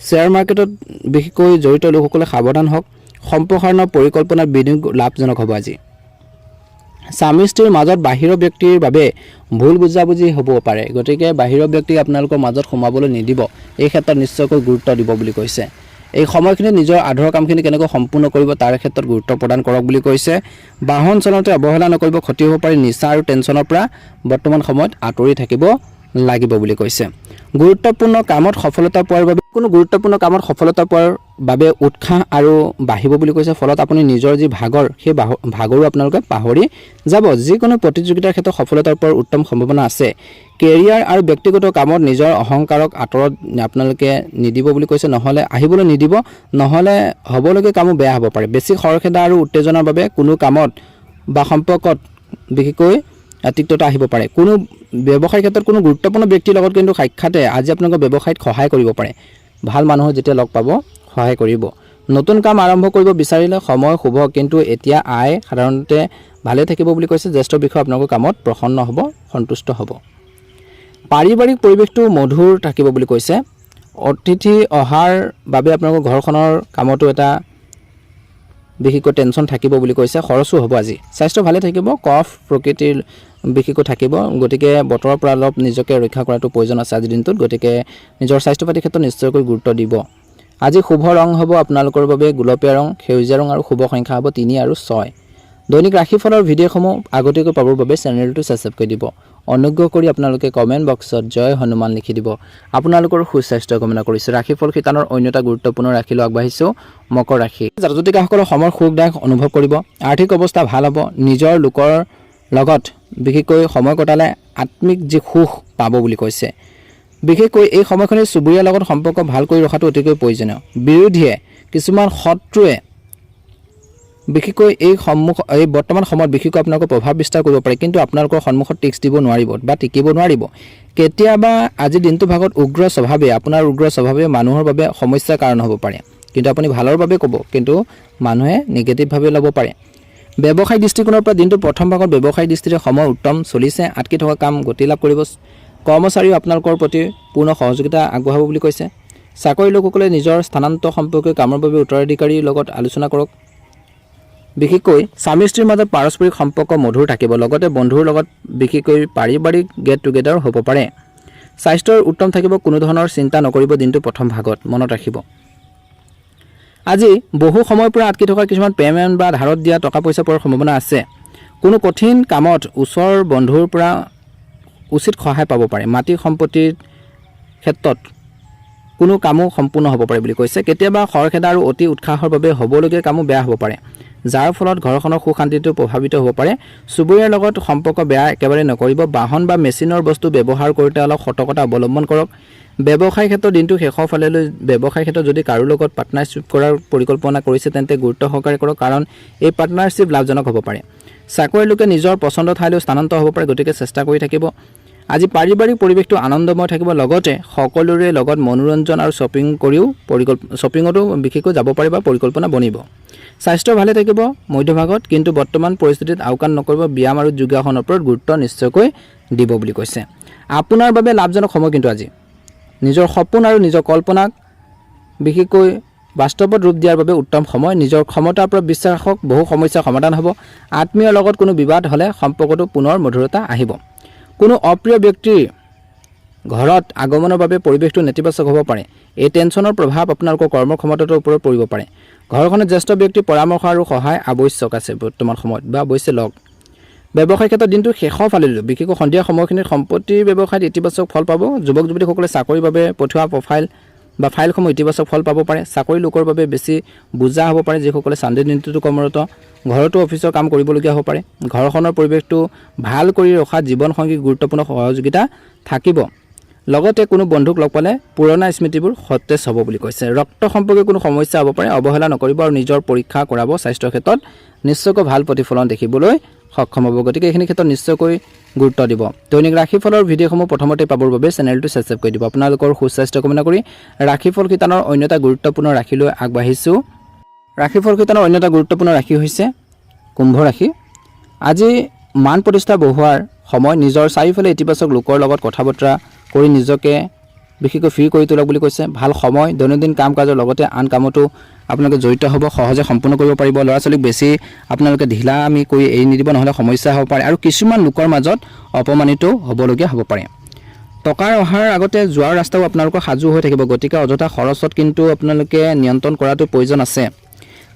শ্বেয়াৰ মাৰ্কেটত বিশেষকৈ জড়িত লোকসকলে সাৱধান হওক। সম্প্ৰসাৰণৰ পৰিকল্পনাত বিনিয়োগ লাভজনক হ'ব আজি। স্বামী স্ত্ৰীৰ মাজত বাহিৰৰ ব্যক্তিৰ বাবে ভুল বুজাবুজি হ'ব পাৰে। গতিকে বাহিৰৰ ব্যক্তিক আপোনালোকৰ মাজত সোমাবলৈ নিদিব। এই ক্ষেত্ৰত নিশ্চয়কৈ গুৰুত্ব দিব বুলি কৈছে। এই সময়খিনিত নিজৰ আধৰুৱা কামখিনি কেনেকৈ সম্পূৰ্ণ কৰিব তাৰ ক্ষেত্ৰত গুৰুত্ব প্ৰদান কৰক বুলি কৈছে। বাহন চলাওঁতে অৱহেলা নকৰিব, ক্ষতি হ'ব পাৰে। নিচা আৰু টেনচনৰ পৰা বৰ্তমান সময়ত আঁতৰি থাকিব লাগিব বুলি কৈছে। গুৰুত্বপূৰ্ণ কামত সফলতা পোৱাৰ বাবে উৎসাহ আৰু বাঢ়িব বুলি কৈছে। ফলত আপুনি নিজৰ যি ভাগৰ সেই ভাগৰো আপোনালোকে পাহৰি যাব। যিকোনো প্ৰতিযোগিতাৰ ক্ষেত্ৰত সফলতাৰ পোৱাৰ উত্তম সম্ভাৱনা আছে। কেৰিয়াৰ আৰু ব্যক্তিগত কামত নিজৰ অহংকাৰক আঁতৰত আপোনালোকে নিদিব বুলি কৈছে। আহিবলৈ নিদিব, নহ'লে হ'বলগীয়া কামো বেয়া হ'ব পাৰে। বেছি খৰখেদা আৰু উত্তেজনাৰ বাবে কোনো কামত বা সম্পৰ্কত বিশেষকৈ তিক্ততা আহিব পাৰে। কোনো ব্যৱসায়ৰ ক্ষেত্ৰত কোনো গুৰুত্বপূৰ্ণ ব্যক্তিৰ লগত কিন্তু সাক্ষাতে আজি আপোনালোকৰ ব্যৱসায়ত সহায় কৰিব পাৰে। ভাল মানুহ যেতিয়া লগ পাব সহায় কৰিব। নতুন কাম আৰম্ভ কৰিব বিচাৰিলে সময় শুভ, কিন্তু এতিয়া আয় সাধাৰণতে ভালে থাকিব বুলি কৈছে। জ্যেষ্ঠ বিষয় আপোনালোকৰ কামত প্ৰসন্ন হ'ব, সন্তুষ্ট হ'ব। পাৰিবাৰিক পৰিৱেশটো মধুৰ থাকিব বুলি কৈছে। অতিথি অহাৰ বাবে আপোনালোকৰ ঘৰখনৰ কামতো এটা বিশেষকৈ টেনশ্যন থাকিব বুলি কৈছে। খৰচো হ'ব আজি। স্বাস্থ্য ভালে থাকিব। কফ প্ৰকৃতিৰ বিশেষকৈ থাকিব। গতিকে বতৰৰ পৰা অলপ নিজকে ৰক্ষা কৰাটো প্ৰয়োজন আছে আজিৰ দিনটোত। গতিকে নিজৰ স্বাস্থ্য পাতিৰ ক্ষেত্ৰত নিশ্চয়কৈ গুৰুত্ব দিব। আজি শুভ ৰং হ'ব আপোনালোকৰ বাবে গুলপীয়া ৰং, সেউজীয়া ৰং আৰু শুভ সংখ্যা হ'ব 3 আৰু 6। দৈনিক ৰাশিফলৰ ভিডিঅ'সমূহ আগতীয়াকৈ পাবৰ বাবে চেনেলটো ছাবস্ক্ৰাইব কৰি দিব। অনুগ্ৰহ কৰি আপোনালোকে কমেণ্ট বক্সত জয় হনুমান লিখি দিব। আপোনালোকৰ সুস্বাস্থ্য কামনা কৰিছোঁ। ৰাশিফল শিতানৰ অন্য এটা গুৰুত্বপূৰ্ণ ৰাশিলৈ আগবাঢ়িছোঁ, মকৰ ৰাশি। জাতক-জাতিকাসকলৰ সময় সুখদায়ক অনুভৱ কৰিব। আৰ্থিক অৱস্থা ভাল হ'ব। নিজৰ লোকৰ লগত বিশেষকৈ সময় কটালে আত্মিক যি সুখ পাব বুলি কৈছে। বিশেষকৈ এই সময়খিনিত চুবুৰীয়াৰ লগত সম্পৰ্ক ভাল কৰি ৰখাটো অতিকৈ প্ৰয়োজনীয়। বিৰোধীয়ে কিছুমান শত্ৰুৱে বিশেষকৈ এই বৰ্তমান সময়ত বিশেষকৈ আপোনালোকৰ প্ৰভাৱ বিস্তাৰ কৰিব পাৰে, কিন্তু আপোনালোকৰ সন্মুখত টিক্স দিব নোৱাৰিব বা টিকিব নোৱাৰিব। কেতিয়াবা আজিৰ দিনটো ভাগত আপোনাৰ উগ্ৰ স্বভাৱে মানুহৰ বাবে সমস্যাৰ কাৰণ হ'ব পাৰে, কিন্তু আপুনি ভালৰ বাবে ক'ব, কিন্তু মানুহে নিগেটিভভাৱে ল'ব পাৰে। ব্যৱসায়িক দৃষ্টিকোণৰ পৰা দিনটো প্ৰথম ভাগত ব্যৱসায়িক দৃষ্টিৰে সময় উত্তম চলিছে। আটকি থকা কাম গতি লাভ কৰিব। কৰ্মচাৰীও আপোনালোকৰ প্ৰতি পূৰ্ণ সহযোগিতা আগবঢ়াব বুলি কৈছে। চাকৰি লোকসকলে নিজৰ স্থানান্তৰ সম্পৰ্কীয় কামৰ বাবে উত্তৰাধিকাৰীৰ লগত আলোচনা কৰক। বিশেষকৈ স্বামী স্ত্ৰীৰ মাজত পাৰস্পৰিক সম্পৰ্ক মধুৰ থাকিব। লগতে বন্ধুৰ লগত বিশেষকৈ পাৰিবাৰিক গেট টুগেডাৰ হ'ব পাৰে। স্বাস্থ্যৰ উত্তম থাকিব। কোনো ধৰণৰ চিন্তা নকৰিব দিনটো প্ৰথম ভাগত, মনত ৰাখিব। আজি বহু সময়ৰ পৰা আটকি থকা কিছুমান পে'মেণ্ট বা ধাৰত দিয়া টকা পইচা পোৱাৰ সম্ভাৱনা আছে। কোনো কঠিন কামত ওচৰৰ বন্ধুৰ পৰা উচিত সহায় পাব পাৰে। মাটি সম্পত্তিৰ ক্ষেত্ৰত কোনো কামো সম্পূৰ্ণ হ'ব পাৰে বুলি কৈছে। কেতিয়াবা খৰখেদা আৰু অতি উৎসাহৰ বাবে হ'বলগীয়া কামো বেয়া হ'ব পাৰে, যাৰ ফলত ঘৰখনৰ সুখ শান্তিটো প্ৰভাৱিত হ'ব পাৰে। চুবুৰীয়াৰ লগত সম্পৰ্ক বেয়া একেবাৰে নকৰিব। বাহন বা মেচিনৰ বস্তু ব্যৱহাৰ কৰোঁতে অলপ সতৰ্কতা অৱলম্বন কৰক। ব্যৱসায়িক ক্ষেত্ৰত দিনটো শেষৰ ফালেলৈ ব্যৱসায়িক ক্ষেত্ৰত যদি কাৰো লগত পাৰ্টনাৰশ্বিপ কৰাৰ পৰিকল্পনা কৰিছে তেন্তে গুৰুত্ব সহকাৰে কৰক, কাৰণ এই পাৰ্টনাৰশ্বিপ লাভজনক হ'ব পাৰে। চাকৰিৰ লোকে নিজৰ পচন্দৰ ঠাইলৈ স্থানান্তৰ হ'ব পাৰে, গতিকে চেষ্টা কৰি থাকিব। আজি পাৰিবাৰিক পৰিৱেশটো আনন্দময় থাকিব। লগতে সকলোৰে লগত মনোৰঞ্জন আৰু শ্বপিঙতো বিশেষকৈ যাব পাৰে বা পৰিকল্পনা বনিব। স্বাস্থ্য ভালে থাকিব মধ্যভাগত, কিন্তু বৰ্তমান পৰিস্থিতিত আওকাণ নকৰিব। ব্যায়াম আৰু যোগাসনৰ ওপৰত গুৰুত্ব নিশ্চয়কৈ দিব বুলি কৈছে। আপোনাৰ বাবে লাভজনক সময় কিন্তু আজি নিজৰ সপোন আৰু নিজৰ কল্পনাক বিশেষকৈ বাস্তৱত ৰূপ দিয়াৰ বাবে উত্তম সময়। নিজৰ ক্ষমতাৰ ওপৰত বিশ্বাস ৰাখক, বহু সমস্যাৰ সমাধান হ'ব। আত্মীয়ৰ লগত কোনো বিবাদ হ'লে সম্পৰ্কটো পুনৰ মধুৰতা আহিব। কোনো অপ্ৰিয় ব্যক্তিৰ ঘৰত আগমনৰ বাবে পৰিৱেশটো নেতিবাচক হ'ব পাৰে। এই টেনশ্যনৰ প্ৰভাৱ আপোনালোকৰ কৰ্মক্ষমতাটোৰ ওপৰত পৰিব পাৰে। ঘৰখনত জ্যেষ্ঠ ব্যক্তিৰ পৰামৰ্শ আৰু সহায় আৱশ্যক আছে বৰ্তমান সময়ত বা অৱশ্যে লওক। ব্যৱসায়িক ক্ষেত্ৰত দিনটো শেষৰ ফালে বিশেষকৈ সন্ধিয়া সময়খিনিত সম্পত্তিৰ ব্যৱসায়ত ইতিবাচক ফল পাব। যুৱক যুৱতীসকলে চাকৰিৰ বাবে পঠোৱা ফাইলসমূহ ইতিবাচক ফল পাব পাৰে। চাকৰি লোকৰ বাবে বেছি বোজা হ'ব পাৰে যিসকলে চানডে দিনটোতো কৰ্মৰত। ঘৰতো অফিচৰ কাম কৰিবলগীয়া হ'ব পাৰে। ঘৰখনৰ পৰিৱেশটো ভাল কৰি ৰখাত জীৱনসংগীৰ গুৰুত্বপূৰ্ণ সহযোগিতা থাকিব। লগতে কোনো বন্ধুক লগ পালে পুৰণা স্মৃতিবোৰ সতেজ হ'ব বুলি কৈছে। ৰক্ত সম্পৰ্কীয় কোনো সমস্যা হ'ব পাৰে, অৱহেলা নকৰিব আৰু নিজৰ পৰীক্ষা কৰাব। স্বাস্থ্যৰ ক্ষেত্ৰত নিশ্চয়কৈ ভাল প্ৰতিফলন দেখিবলৈ সক্ষম হ'ব। গতিকে এইখিনি ক্ষেত্ৰত নিশ্চয়কৈ গুৰুত্ব দিব। দৈনিক ৰাশিফলৰ ভিডিঅ'সমূহ প্ৰথমতে পাবৰ বাবে চেনেলটো ছাবস্ক্ৰাইব কৰি দিব। আপোনালোকৰ সুস্বাস্থ্য কামনা কৰি ৰাশিফল শিতানৰ অন্য এটা গুৰুত্বপূৰ্ণ ৰাশিলৈ আগবাঢ়িছোঁ। ৰাশিফল শিতানৰ অন্য এটা গুৰুত্বপূৰ্ণ ৰাশি হৈছে কুম্ভ ৰাশি। আজি মান প্ৰতিষ্ঠা বঢ়োৱাৰ সময়। নিজৰ চাৰিওফালে ইতিবাচক লোকৰ লগত কথা বতৰা কৰি নিজকে বিশেষকৈ ফ্ৰী কৰি তোলক বুলি কৈছে। ভাল সময়। দৈনন্দিন কাম কাজৰ লগতে আন কামতো আপোনালোকে জড়িত হ'ব, সহজে সম্পূৰ্ণ কৰিব পাৰিব। ল'ৰা ছোৱালীক বেছি আপোনালোকে ঢিলামি কৰি এৰি নিদিব, নহ'লে সমস্যা হ'ব পাৰে। আৰু কিছুমান লোকৰ মাজত অপমানিত হ'বলগীয়া হ'ব পাৰে। টকাৰ অহাৰ আগতে যোৱাৰ ৰাস্তাও আপোনালোকৰ সাজু হৈ থাকিব। গতিকে অযথা খৰচত কিন্তু আপোনালোকে নিয়ন্ত্ৰণ কৰাটো প্ৰয়োজন আছে।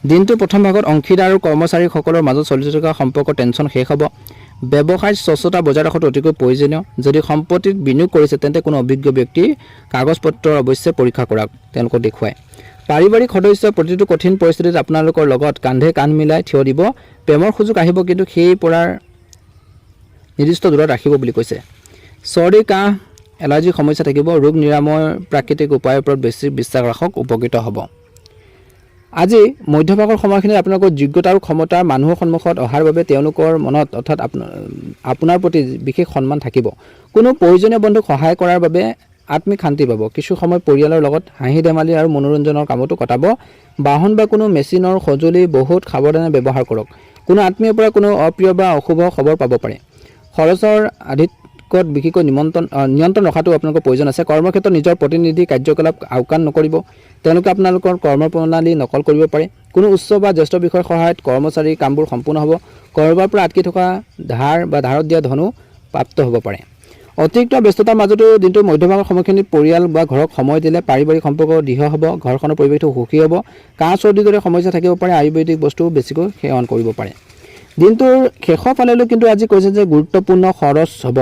দিনটোৰ প্ৰথম ভাগত অংশীদাৰ আৰু কৰ্মচাৰীসকলৰ মাজত চলি থকা সম্পৰ্কৰ টেনশ্যন শেষ হ'ব। ব্যৱসায়ত স্বচ্ছতা বজাই ৰখাটো অতিকৈ প্ৰয়োজনীয়। যদি সম্পত্তিত বিনিয়োগ কৰিছে তেন্তে কোনো অভিজ্ঞ ব্যক্তিৰ কাগজ পত্ৰ অৱশ্যে পৰীক্ষা কৰাওক, তেওঁলোকক দেখুৱায়। পাৰিবাৰিক সদস্যই প্ৰতিটো কঠিন পৰিস্থিতিত আপোনালোকৰ লগত কান্ধে কান্ধ মিলাই থিয় দিব। প্ৰেমৰ সুযোগ আহিব, কিন্তু সেই পৰা নিৰ্দিষ্ট দূৰত ৰাখিব বুলি কৈছে। চৰ্দি, কাহ, এলাৰ্জিৰ সমস্যা থাকিব। ৰোগ নিৰাময়ৰ প্ৰাকৃতিক উপায়ৰ ওপৰত বেছি বিশ্বাস ৰাখক, উপকৃত হ'ব। আজি মধ্যভাগৰ সময়খিনিত আপোনালোকৰ যোগ্যতা আৰু ক্ষমতাৰ মানুহৰ সন্মুখত অহাৰ বাবে তেওঁলোকৰ মনত অৰ্থাৎ আপোনাৰ প্ৰতি বিশেষ সন্মান থাকিব। কোনো প্ৰয়োজনীয় বন্ধুক সহায় কৰাৰ বাবে আত্মিক শান্তি পাব। কিছু সময় পৰিয়ালৰ লগত হাঁহি ধেমালি আৰু মনোৰঞ্জনৰ কামতো কটাব। বাহন বা কোনো মেচিনৰ সঁজুলি বহুত সাৱধানে ব্যৱহাৰ কৰক। কোনো আত্মীয়ৰ পৰা কোনো অপ্ৰিয় বা অশুভ খবৰ পাব পাৰে। খৰচৰ আধিক্যত বিশেষকৈ নিয়ন্ত্ৰণ ৰখাটো আপোনালোকৰ প্ৰয়োজন আছে। কৰ্মক্ষেত্ৰত নিজৰ প্ৰতিনিধি কাৰ্যকলাপ আওকাণ নকৰিব। তেওঁলোকে আপোনালোকৰ কৰ্মপ্ৰণালী নকল কৰিব পাৰে। কোনো উচ্চ বা জ্যেষ্ঠ বিষয়ৰ সহায়ত কৰ্মচাৰীৰ কামবোৰ সম্পূৰ্ণ হ'ব। ক'ৰবাৰ পৰা আটকি থকা ধাৰত দিয়া ধনো প্ৰাপ্ত হ'ব পাৰে। অতিৰিক্ত ব্যস্ততাৰ মাজতো দিনটোৰ মধ্যভাগৰ সময়খিনিত পৰিয়াল বা ঘৰক সময় দিলে পাৰিবাৰিক সম্পৰ্ক দৃঢ় হ'ব। ঘৰখনৰ পৰিৱেশটো সুখী হ'ব। কাহ চৰ্দিৰ দৰে সমস্যা থাকিব পাৰে। আয়ুৰ্বেদিক বস্তু বেছিকৈ সেৱন কৰিব পাৰে। দিনটোৰ শেষৰ ফালেলৈ কিন্তু আজি কৈছে যে গুৰুত্বপূৰ্ণ খৰচ হ'ব।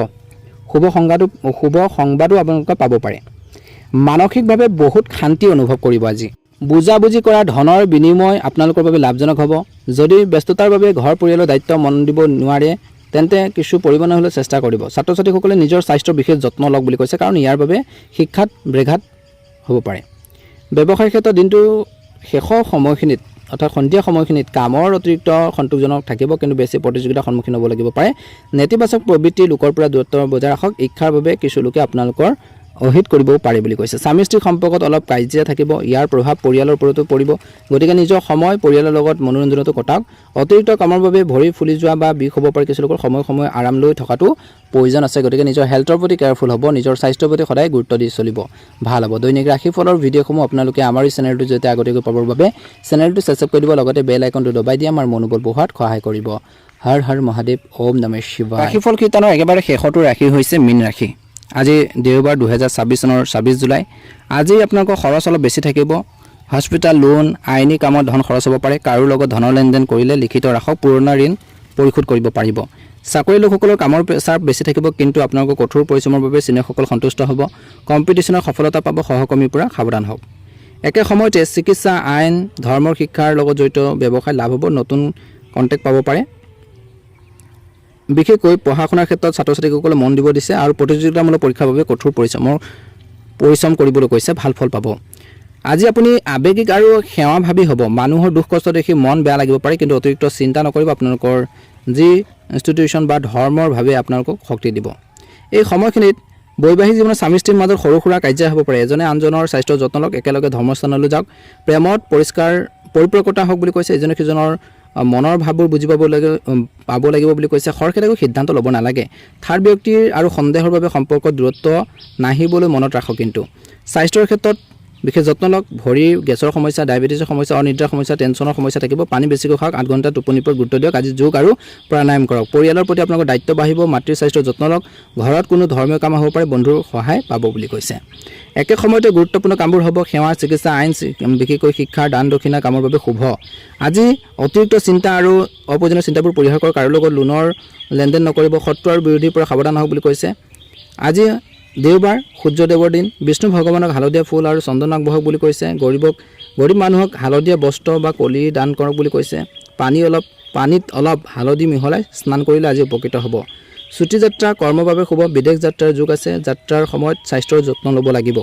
শুভ সংবাদো আপোনালোকে পাব পাৰে। মানসিকভাৱে বহুত শান্তি অনুভৱ কৰিব। আজি বুজাবুজি কৰা ধনৰ বিনিময় আপোনালোকৰ বাবে লাভজনক হ'ব। যদি ব্যস্ততাৰ বাবে ঘৰ পৰিয়ালৰ দায়িত্ব মন দিব নোৱাৰে তেন্তে কিছু পৰিমাণে হ'লেও চেষ্টা কৰিব। ছাত্ৰ ছাত্ৰীসকলে নিজৰ স্বাস্থ্যৰ বিশেষ যত্ন লওক বুলি কৈছে, কাৰণ ইয়াৰ বাবে শিক্ষাত ব্যাঘাত হ'ব পাৰে। ব্যৱসায়িক ক্ষেত্ৰত দিনটো শেষৰ সময়খিনিত অৰ্থাৎ সন্ধিয়া সময়খিনিত কামৰ অতিৰিক্ত সন্তোষজনক থাকিব, কিন্তু বেছি প্ৰতিযোগিতাৰ সন্মুখীন হ'ব লাগিব পাৰে। নেতিবাচক প্ৰবৃত্তিৰ লোকৰ পৰা দূৰত্ব বজাই ৰাখক। ইচ্ছাৰ বাবে কিছু লোকে আপোনালোকৰ অহিত কৰিবও পাৰে বুলি কৈছে। স্বামী স্ত্ৰীৰ সম্পৰ্কত অলপ কাজিয়া থাকিব। ইয়াৰ প্ৰভাৱ পৰিয়ালৰ ওপৰতো পৰিব। গতিকে নিজৰ সময় পৰিয়ালৰ লগত মনোৰঞ্জনতো কটাওক। অতিৰিক্ত কামৰ বাবে ভৰি ফুলি যোৱা বা বিষ হ'ব পাৰে। কিছু লোকৰ সময়ে আৰাম লৈ থকাটো প্ৰয়োজন আছে। গতিকে নিজৰ হেল্থৰ প্ৰতি কেয়াৰফুল হ'ব। নিজৰ স্বাস্থ্যৰ প্ৰতি সদায় গুৰুত্ব দি চলিব, ভাল হ'ব। দৈনিক ৰাশিফলৰ ভিডিঅ'সমূহ আপোনালোকে আমাৰ এই চেনেলটোৰ জৰিয়তে আগতীয়াকৈ পাবৰ বাবে চেনেলটো ছাবস্ক্ৰাইব কৰি দিব। লগতে বেল আইকনটো দবাই দি আমাৰ মনোবল বঢ়োৱাত সহায় কৰিব। হৰ হৰ মহাদেৱ, ওম নমঃ শিৱায়। ৰাশিফল কীৰ্তনৰ একেবাৰে শেষৰটো ৰাশি হৈছে মীন ৰাশি। আজি দেওবাৰ 2026 চনৰ 26 জুলাই। আজি আপোনালোকৰ খৰচ অলপ বেছি থাকিব। হস্পিটেল, লোন, আইনী কামত ধন খৰচ হ'ব পাৰে। কাৰোৰ লগত ধনৰ লেনদেন কৰিলে লিখিত ৰাখক। পুৰণা ঋণ পৰিশোধ কৰিব পাৰিব। চাকৰি লোকসকলৰ কামৰ প্ৰেছাৰ বেছি থাকিব, কিন্তু আপোনালোকৰ কঠোৰ পৰিশ্ৰমৰ বাবে চিনিয়ৰসকল সন্তুষ্ট হ'ব। কম্পিটিশ্যনৰ সফলতা পাব। সহকৰ্মীৰ পৰা সাৱধান হওক। একে সময়তে চিকিৎসা, আইন, ধৰ্মৰ শিক্ষাৰ লগত জড়িত ব্যৱসায় লাভ হ'ব। নতুন কণ্টেক্ট পাব পাৰে। বিশেষকৈ পঢ়া শুনাৰ ক্ষেত্ৰত ছাত্ৰ ছাত্ৰীসকলে মন দিব দিছে আৰু প্ৰতিযোগিতামূলক পৰীক্ষাৰ বাবে কঠোৰ পৰিশ্ৰম কৰিবলৈ কৈছে। ভাল ফল পাব। আজি আপুনি আৱেগিক আৰু সেৱাভাৱী হ'ব। মানুহৰ দুখ কষ্ট দেখি মন বেয়া লাগিব পাৰে, কিন্তু অতিৰিক্ত চিন্তা নকৰিব। আপোনালোকৰ যি ইনষ্টিটিউশ্যন বা ধৰ্মৰ ভাৱে আপোনালোকক শক্তি দিব। এই সময়খিনিত বৈবাহিক জীৱনত স্বামী স্ত্ৰীৰ মাজত সৰু সুৰা কাজিয়া হ'ব পাৰে। এজনে আনজনৰ স্বাস্থ্যৰ যত্ন লওক। একেলগে ধৰ্মস্থানলৈ যাওক। প্ৰেমত পৰিপক্কতা হওক বুলি কৈছে। ইজনে সিজনৰ মনৰ ভাৱবোৰ বুজি পাব লাগিব বুলি কৈছে। খৰখেদাকৈ সিদ্ধান্ত ল'ব নালাগে। থাৰ্ড ব্যক্তিৰ আৰু সন্দেহৰ বাবে সম্পৰ্কত দূৰত্ব নাহিবলৈ মনত ৰাখক। কিন্তু স্বাস্থ্যৰ ক্ষেত্ৰত বিশেষ যত্ন লওক ভৰিৰ গেছৰ সমস্যা ডায়েবেটিছৰ সমস্যা অনিদ্ৰাৰ সমস্যা টেনশ্যনৰ সমস্যা থাকিব পানী বেছিকৈ খাওক 8 ঘণ্টা টোপনিৰ ওপৰত গুৰুত্ব দিয়ক আজি যোগ আৰু প্ৰাণায়াম কৰক পৰিয়ালৰ প্ৰতি আপোনালোকৰ দায়িত্ব বাঢ়িব মাতৃৰ স্বাস্থ্যৰ যত্ন লওক ঘৰত কোনো ধৰ্মীয় কাম হ'ব পাৰে বন্ধুৰ সহায় পাব বুলি কৈছে একে সময়তে গুৰুত্বপূৰ্ণ কামবোৰ হ'ব সেৱা চিকিৎসা আইন বিশেষকৈ শিক্ষাৰ দান দক্ষিণা কামৰ বাবে শুভ আজি অতিৰিক্ত চিন্তা আৰু অপ্ৰয়োজনীয় চিন্তাবোৰ পৰিহাৰ কৰক কাৰো লগত লোনৰ লেনদেন নকৰিব শত্ৰু আৰু বিৰোধীৰ পৰা সাৱধান হওক বুলি কৈছে আজি দেওবাৰ সূৰ্যদেৱৰ দিন বিষ্ণু ভগৱানক হালধীয়া ফুল আৰু চন্দন আগবঢ়াওক বুলি কৈছে গৰীব মানুহক হালধীয়া বস্ত্ৰ বা কলি দান কৰক বুলি কৈছে পানীত অলপ হালধি মিহলাই স্নান কৰিলে আজি উপকৃত হ'ব ছুটি যাত্ৰা কৰ্মৰ বাবে শুভ বিদেশ যাত্ৰাৰ যোগ আছে যাত্ৰাৰ সময়ত স্বাস্থ্যৰ যত্ন ল'ব লাগিব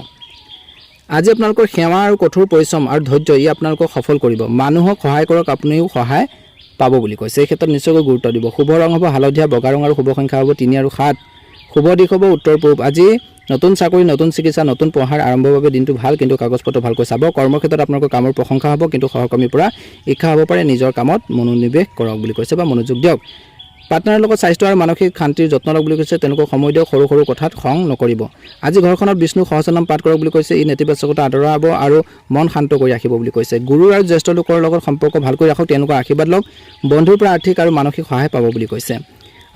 আজি আপোনালোকৰ সেৱা আৰু কঠোৰ পৰিশ্ৰম আৰু ধৈৰ্য ই আপোনালোকক সফল কৰিব মানুহক সহায় কৰক আপুনিও সহায় পাব বুলি কৈছে এই ক্ষেত্ৰত নিশ্চয়কৈ গুৰুত্ব দিব শুভ ৰং হ'ব হালধীয়া বগা ৰং আৰু শুভ সংখ্যা হ'ব 3 আৰু 7 শুভ দিশ হ'ব উত্তৰ পূব আজি নতুন চাকৰি নতুন চিকিৎসা নতুন পঢ়াৰ আৰম্ভৰ বাবে দিনটো ভাল কিন্তু কাগজপত্ৰ ভালকৈ চাব কৰ্মৰ ক্ষেত্ৰত আপোনালোকৰ কামৰ প্ৰশংসা হ'ব কিন্তু সহকৰ্মীৰ পৰা ইচ্ছা হ'ব পাৰে নিজৰ কামত মনোনিৱেশ কৰক বুলি কৈছে বা মনোযোগ দিয়ক পাৰ্টনাৰৰ লগত স্বাস্থ্য আৰু মানসিক শান্তিৰ যত্ন লওক বুলি কৈছে তেওঁলোকক সময় দিয়ক সৰু সৰু কথাত খং নকৰিব আজি ঘৰখনত বিষ্ণু সহস্ৰনাম পাঠ কৰক বুলি কৈছে ই নেতিবাচকতা আঁতৰাব আৰু মন শান্ত কৰি ৰাখিব বুলি কৈছে গুৰু আৰু জ্যেষ্ঠ লোকৰ লগত সম্পৰ্ক ভালকৈ ৰাখক তেওঁলোকৰ আশীৰ্বাদ লওক বন্ধুৰ পৰা আৰ্থিক আৰু মানসিক সহায় পাব বুলি কৈছে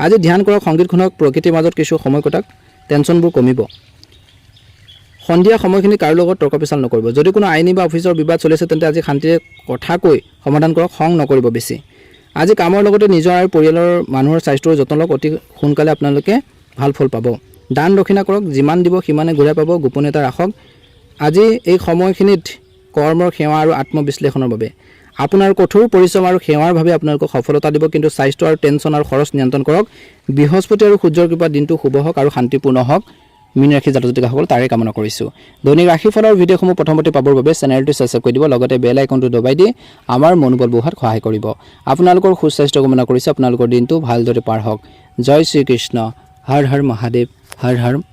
আজি ধ্যান কৰক সংগীত শুনক প্ৰকৃতিৰ মাজত কিছু সময় কটাক টেনশ্যনবোৰ কমিব সন্ধিয়া সময়খিনি কাৰো লগত তৰ্ক বিচাৰ নকৰিব যদি কোনো আইনী বা অফিচৰ বিবাদ চলি আছে তেন্তে আজি শান্তিৰে কথা কৈ সমাধান কৰক খং নকৰিব বেছি আজি কামৰ লগতে নিজৰ আৰু পৰিয়ালৰ মানুহৰ স্বাস্থ্যৰ যত্ন লওক অতি সোনকালে আপোনালোকে ভাল ফল পাব দান দক্ষিণা কৰক যিমান দিব সিমানে ঘূৰাই পাব গোপনীয়তা ৰাখক আজি এই সময়খিনিত কৰ্মৰ সেৱা আৰু আত্মবিশ্লেষণৰ বাবে আপোনাৰ কঠোৰ পৰিশ্ৰম আৰু সেৱাৰ বাবে আপোনালোকক সফলতা দিব কিন্তু স্বাস্থ্য আৰু টেনশ্যন আৰু খৰচ নিয়ন্ত্ৰণ কৰক বৃহস্পতি আৰু সূৰ্যৰ কৃপাত দিনটো শুভ হওক আৰু শান্তিপূৰ্ণ হওক মীন ৰাশি জাতক জাতিকাসকল তাৰে কামনা কৰিছোঁ দৈনিক ৰাশিফলৰ ভিডিঅ'সমূহ প্ৰথমতে পাবৰ বাবে চেনেলটো ছাবস্ক্ৰাইব কৰি দিব লগতে বেল আইকনটো দবাই দি আমাৰ মনোবল বঢ়োৱাত সহায় কৰিব আপোনালোকৰ সুস্বাস্থ্য কামনা কৰিছোঁ আপোনালোকৰ দিনটো ভালদৰে পাৰ হওক জয় শ্ৰীকৃষ্ণ হৰ হৰ মহাদেৱ হৰ হৰ